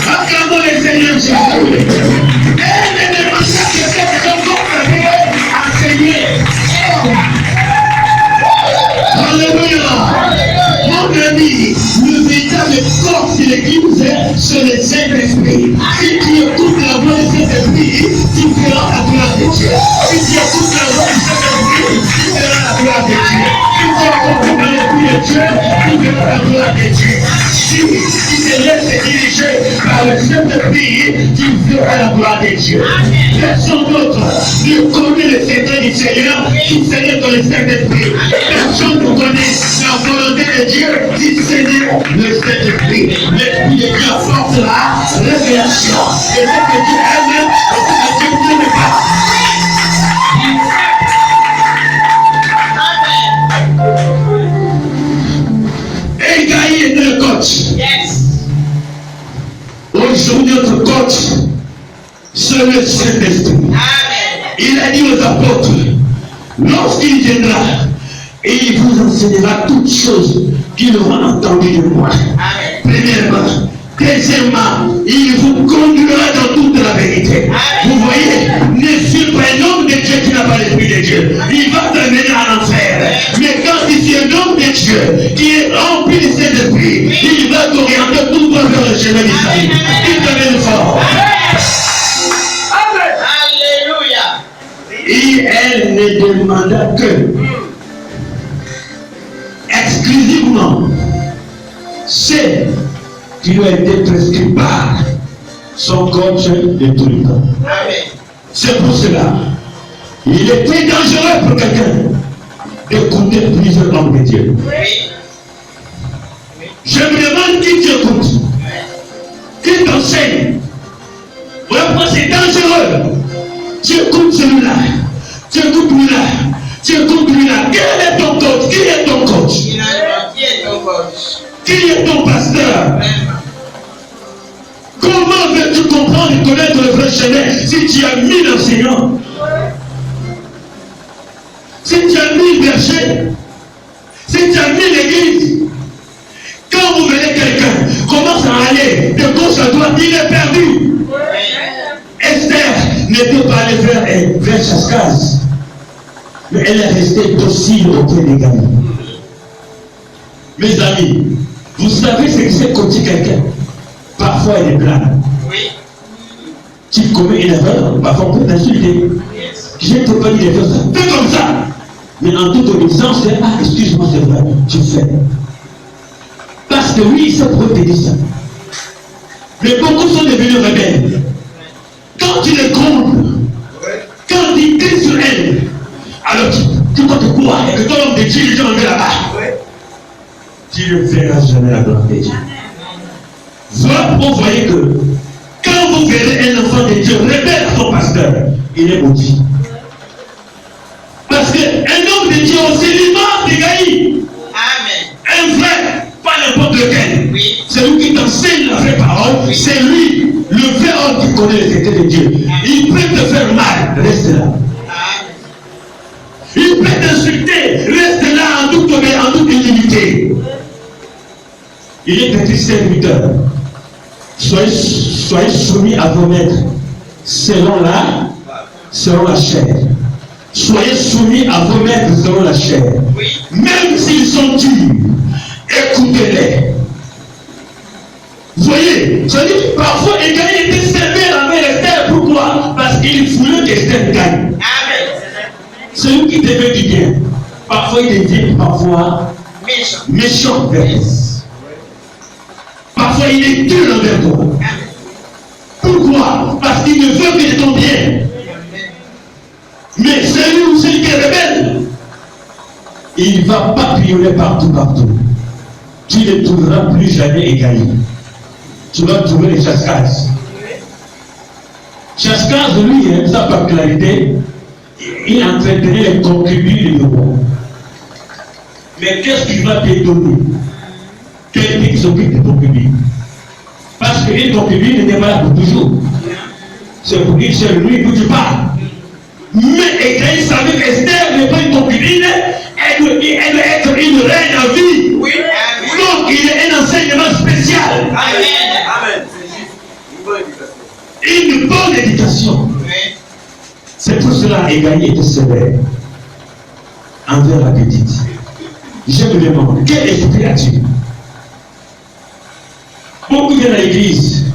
S1: Acclamons le Seigneur Jésus. Elle ne demande pas que cette rencontre avait enseigné. Alléluia. Mon ami, le véritable corps de l'église, c'est le Saint-Esprit. Si tu écoutes la voix du Saint-Esprit, tu verras la gloire de Dieu. Si tu écoutes la voix du Saint-Esprit, tu verras la gloire de Dieu. Si tu écoutes l'Esprit de Dieu, tu verras la gloire de Dieu. Si tu te laisses diriger par le Saint-Esprit, tu verras la gloire de Dieu. Personne d'autre ne connaît le secret du Seigneur qui Seigneur dans le Saint-Esprit. Personne ne connaît la volonté de Dieu qui Seigneur le Saint-Esprit. L'Esprit de Dieu apporte la révélation. Et ce que Dieu aime, ce que Dieu n'aime pas. Et Gaï était le coach.
S2: Yes.
S1: Aujourd'hui, notre coach, c'est le Saint-Esprit.
S2: Amen.
S1: Il a dit aux apôtres, lorsqu'il viendra, il vous enseignera toutes choses qu'il aura entendues de moi.
S2: Amen.
S1: Premièrement. Deuxièmement, il vous conduira dans toute la vérité. Vous voyez, ne suis pas un homme de Dieu qui n'a pas l'Esprit de Dieu. Il va t'amener en enfer. Mais quand tu es un homme de Dieu qui est rempli du Saint-Esprit, il va t'orienter tout droit vers le chemin du salut. Il t'amène fort.
S2: Alléluia.
S1: Et elle ne demanda que exclusivement c'est qui lui a été prescrit par son coach de tout le temps.
S2: Amen.
S1: C'est pour cela, il était dangereux pour quelqu'un d'écouter plusieurs hommes de Dieu.
S2: Oui.
S1: Je me demande qui t'écoute, qui t'enseigne. Voilà pourquoi c'est dangereux. Tu écoutes celui-là, tu écoutes lui-là, tu écoutes lui-là. Quel est ton coach? Qui est ton coach?
S2: Qui est ton coach?
S1: Qui est ton pasteur? Comment veux-tu comprendre et connaître le vrai chemin si tu as 1000 enseignants? Si tu as 1000 bergers? Si tu as 1000 églises? Quand vous verrez quelqu'un commence à aller de gauche à droite, il est perdu. Esther n'était pas allée vers Chascase, mais elle est restée docile auprès des gamins. Mes amis, vous savez ce que c'est quand tu quelqu'un? Parfois il est blanc.
S2: Oui.
S1: Tu commets une erreur, parfois on peut t'insulter.
S2: Yes.
S1: Je ne peux pas dire de faire ça. Fais comme ça. Mais en toute obéissance, c'est ah, excuse-moi, c'est vrai, je fais. Parce que oui, il sait pourquoi te dire ça. Mais beaucoup sont devenus rebelles. Quand tu les combles, quand tu cries sur elle, alors tu dois te croire et que ton homme de Dieu, les gens vont là-bas. Tu ne verras jamais la gloire de Dieu. Voilà pourquoi vous voyez que quand vous verrez un enfant de Dieu rebelle à son pasteur, il est maudit. Parce qu'un homme de Dieu aussi l'image de Gaï.
S2: Amen.
S1: Un vrai, pas n'importe lequel.
S2: Oui.
S1: C'est lui qui t'enseigne la vraie parole. C'est lui, le vrai homme qui connaît les secrets de Dieu. Il peut te faire mal, reste là.
S2: Amen.
S1: Il peut t'insulter, reste là en toute humilité. Il est petit serviteur. Soyez soumis à vos maîtres. selon la chair. Soyez soumis à vos maîtres selon la chair.
S2: Oui.
S1: Même s'ils sont durs, écoutez-les. Voyez, je dis, parfois Égaï était sévère avec Esther. Pourquoi? Parce qu'il voulait qu'Esther gagne.
S2: Amen.
S1: Celui qui te veut du bien, parfois il devient méchant vers toi. Parfois il est dur envers toi. Pourquoi? Parce qu'il ne veut que de ton bien. Mais celui ou celle qui est rebelle, il va papillonner partout. Tu ne trouveras plus jamais Égaï. Tu vas trouver les Chascas. Chascas, lui, sa particularité, il entretenait les concubines du roi. Mais qu'est-ce qu'il va te donner? Quelqu'un qui s'occupe de concubines. Parce qu'une concubine n'est pas là pour toujours. C'est pour dire c'est lui que tu parles. Mais Égaï savait qu'Esther n'est pas une concubine, elle doit être une reine à vie.
S2: Oui.
S1: Donc il y a un enseignement spécial.
S2: Amen.
S3: Amen.
S1: Une bonne éducation.
S2: Oui.
S1: C'est pour cela Égaï était sévère envers la petite. Je me demande, quel esprit as-tu? Beaucoup viennent à l'église,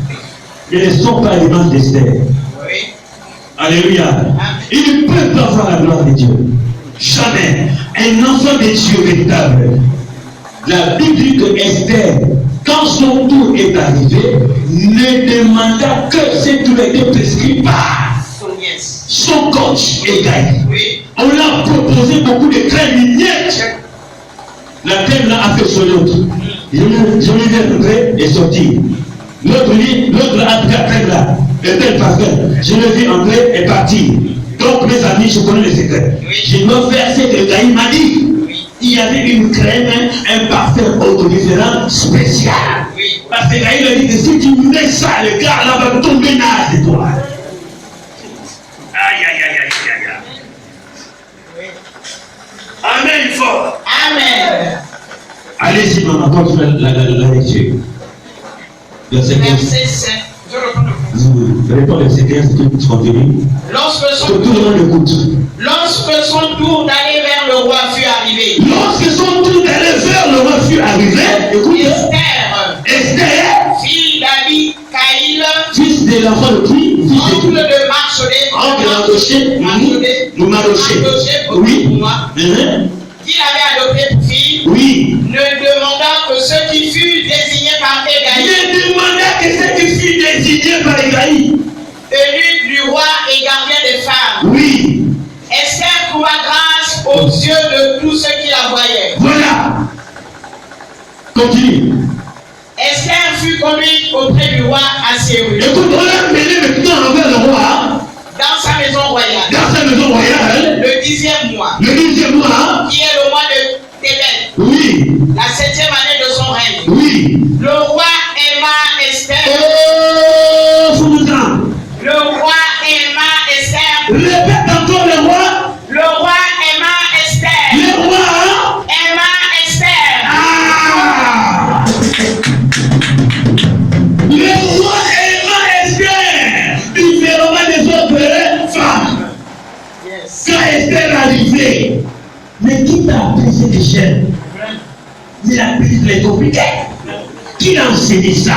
S1: mais ne sont pas les mains d'Esther.
S2: Oui.
S1: Alléluia. Ils ne peuvent pas voir la gloire de Dieu. Jamais. Un enfant de Dieu véritable. La Bible dit que Esther, quand son tour est arrivé, ne demanda que ce qui lui a été prescrit par son coach Égaï.
S2: Oui.
S1: On l'a proposé beaucoup de crèmes mignettes. La crème là a fait sur l'autre. Je lui vais entrer et sortir. L'autre a pris la crème là. Et tel parfum. Je le vis entrer et partir. Donc mes amis, je connais les secrets.
S2: Oui.
S1: Je dois faire ce que Égaï m'a dit.
S2: Oui.
S1: Il y avait une crème, un parfum autodiférent spécial.
S2: Oui.
S1: Parce que Égaï a dit que si tu mets ça, le gars là va tomber naze de toi. Aïe, aïe, aïe, aïe, aïe, aïe.
S2: Oui.
S1: Amen, fort.
S2: Amen.
S1: Allez-y, maman, continue la lecture. Verset 15.
S2: Verset 5. Je reprends le fond.
S1: Vous répondez au verset 15 que tu continues. Que tout le monde écoute.
S2: Lorsque son tour d'aller vers le roi fut arrivé,
S1: Lorsque son tour d'aller vers le roi fut arrivé, écoutez, Esther,
S2: fille d'Abi Caïl,
S1: fils de l'enfant de qui? Fils
S2: oncle
S1: de qui?
S2: de Marchodé,
S1: Oui.
S2: qu'il avait adopté pour fille,
S1: Oui.
S2: ne demanda que ce qui fut désigné par Égaï,
S1: Il demanda que ce qui fut désigné par Égaï.
S2: eunuque du roi et gardien des femmes.
S1: Oui.
S2: Esther trouva grâce aux yeux de tous ceux qui la voyaient.
S1: Voilà. Continue.
S2: Esther fut conduite auprès du roi Assyrie,
S1: Écoute, on l'a mené maintenant envers le roi,
S2: dans sa maison royale,
S1: dans sa maison royale,
S2: le 10e mois,
S1: le 10e mois.
S2: qui est le mois de Tébet,
S1: Oui.
S2: la 7e année de son règne.
S1: Oui.
S2: Le roi aima Esther.
S1: Oh, Foudoudran.
S2: Le roi aima Esther.
S1: Répète encore le roi.
S2: Le roi aima Esther.
S1: Le roi.
S2: Aima Esther.
S1: Ah. Le roi aima Esther. Différemment des autres femmes.
S2: Yes.
S1: Quand Esther arrivait, mais qui t'a appris cette chaîne? Il a pris les compliqués. Qui a enseigné ça?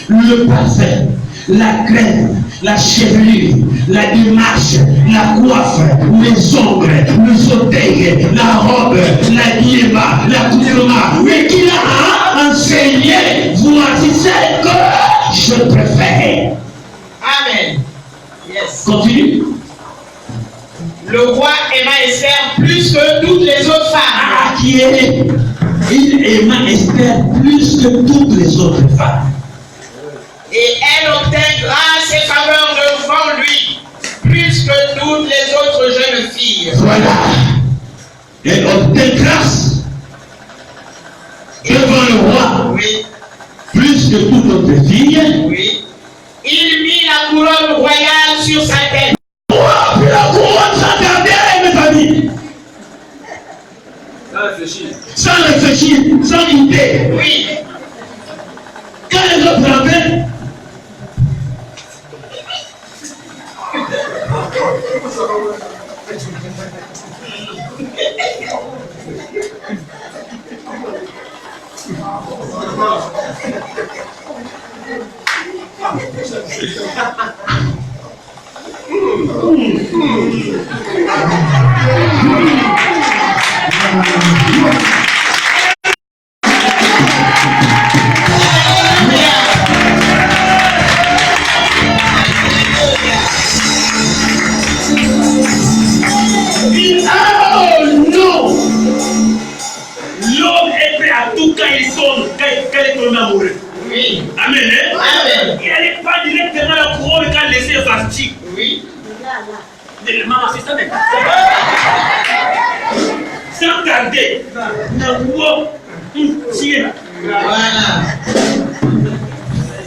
S1: Le parfum, la crème, la chevelure, la démarche, la coiffe, les ongles, le sauteuil, la robe, la guillemard, l'accoutrement. Mais qui l'a enseigné? Voici ce que je préfère.
S2: Amen. Yes.
S1: Continue.
S2: Le roi aima Esther plus que toutes les autres femmes.
S1: Ah, qui est? Il aima Esther plus que toutes les autres femmes.
S2: Et elle obtint grâce et faveur devant lui, plus que toutes les autres jeunes filles.
S1: Voilà. Elle obtint grâce devant le roi,
S2: Oui,
S1: plus que toute autre fille.
S2: oui. Il mit la couronne royale sur sa tête.
S1: Wow, puis la couronne sans tarder, mes amis.
S3: Sans réfléchir.
S1: Sans réfléchir, sans idée.
S2: Oui,
S1: Quand les autres l'avaient,
S4: Amoureux.
S2: Oui.
S4: Amen. Hein?
S2: Amen.
S4: Il n'allait pas directement la couronne quand laissé fastique.
S2: Oui.
S4: Maman, c'est ça même. Sans tarder. Tiens.
S2: Voilà.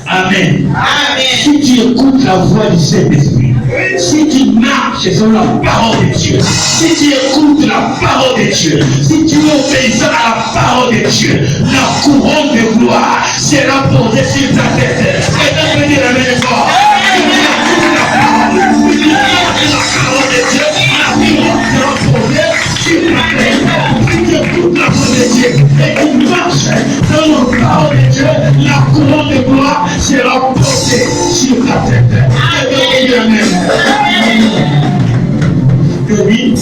S1: Amen.
S2: Amen.
S1: Si tu écoutes la voix du Saint-Esprit, si tu marches selon la parole de Dieu, si tu écoutes la parole de Dieu, si tu es obéissant à la parole de Dieu, la couronne de gloire sera posée sur ta tête. Et tu peux dire la même fois. La parole de Dieu, la couronne sera posée sur ta tête. Si tu écoutes la parole de Dieu et tu marches selon la parole de Dieu, la couronne de gloire sera posée sur ta tête. Et tu peux dire la même fois. Oui.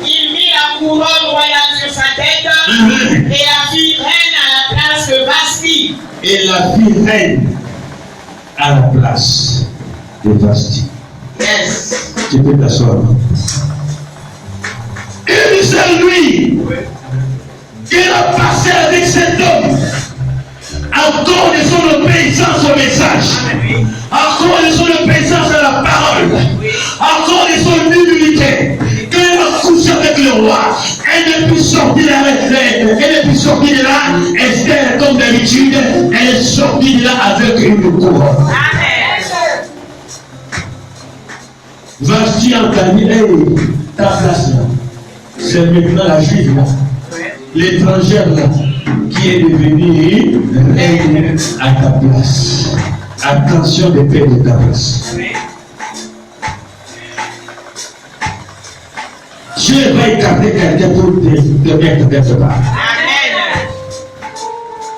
S2: Il mit la couronne royale sur sa tête et la fille reine à la place de Vasti.
S1: Et la fille reine à la place de Vasti.
S2: Yes.
S1: Tu peux t'asseoir. Une seule nuit, il a passé avec cet homme. Encore de son obéissance au message. Encore de son obéissance à la parole. Encore de son humilité. Quand elle a couché avec le roi, elle ne peut sortir de là, Esther, comme d'habitude, elle est sortie de là avec une couronne.
S2: Amen.
S1: Vasti a entendu, hey, ta place là, c'est maintenant la juive là, l'étrangère là, qui est devenue reine à ta place. Attention de paix de ta place. Dieu va écarter quelqu'un pour te mettre quelque part.
S2: Amen.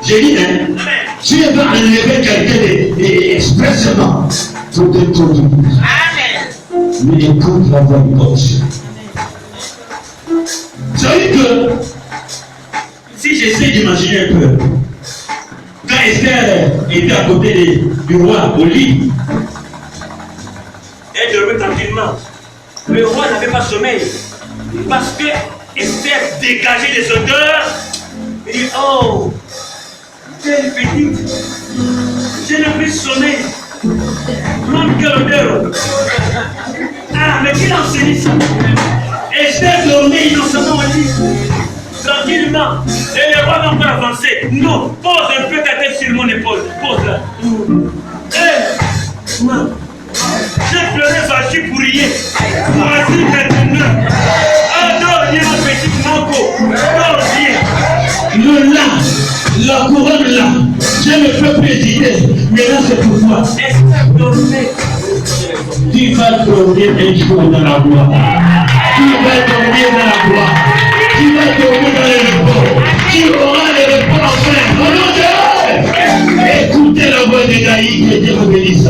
S1: J'ai dit, hein, Dieu va enlever quelqu'un expressément pour te conduire.
S2: Amen.
S1: Mais écoute la voix du coach. C'est-à-dire que si j'essaie d'imaginer un peu, quand Esther était à côté du roi au lit,
S4: Elle dormait tranquillement. Le roi n'avait pas sommeil. Parce que Esther dégageait des odeurs. Il dit, oh, quelle petite. J'ai le plus sommeil. Mon quelle odeur. Ah, mais qui l'a enseigné ça? Esther dormait innocemment au lit. Tranquillement. Et le roi va encore avancer. Non, pose un peu ta tête sur mon épaule. Pose-la. Hé, non. J'ai pleuré Vasti pour rien. Voici maintenant. Adore bien ma petite Manco. Adore bien.
S1: le là, la couronne là, je ne peux plus hésiter. Maintenant c'est pour toi.
S4: Esther dormait.
S1: Tu vas dormir un jour dans la gloire. Tu vas dormir dans la gloire. Tu vas dormir dans le repos. Tu auras le repos enfin. Au nom de Dieu. Écoutez la voix de Gaï, que Dieu vous bénisse.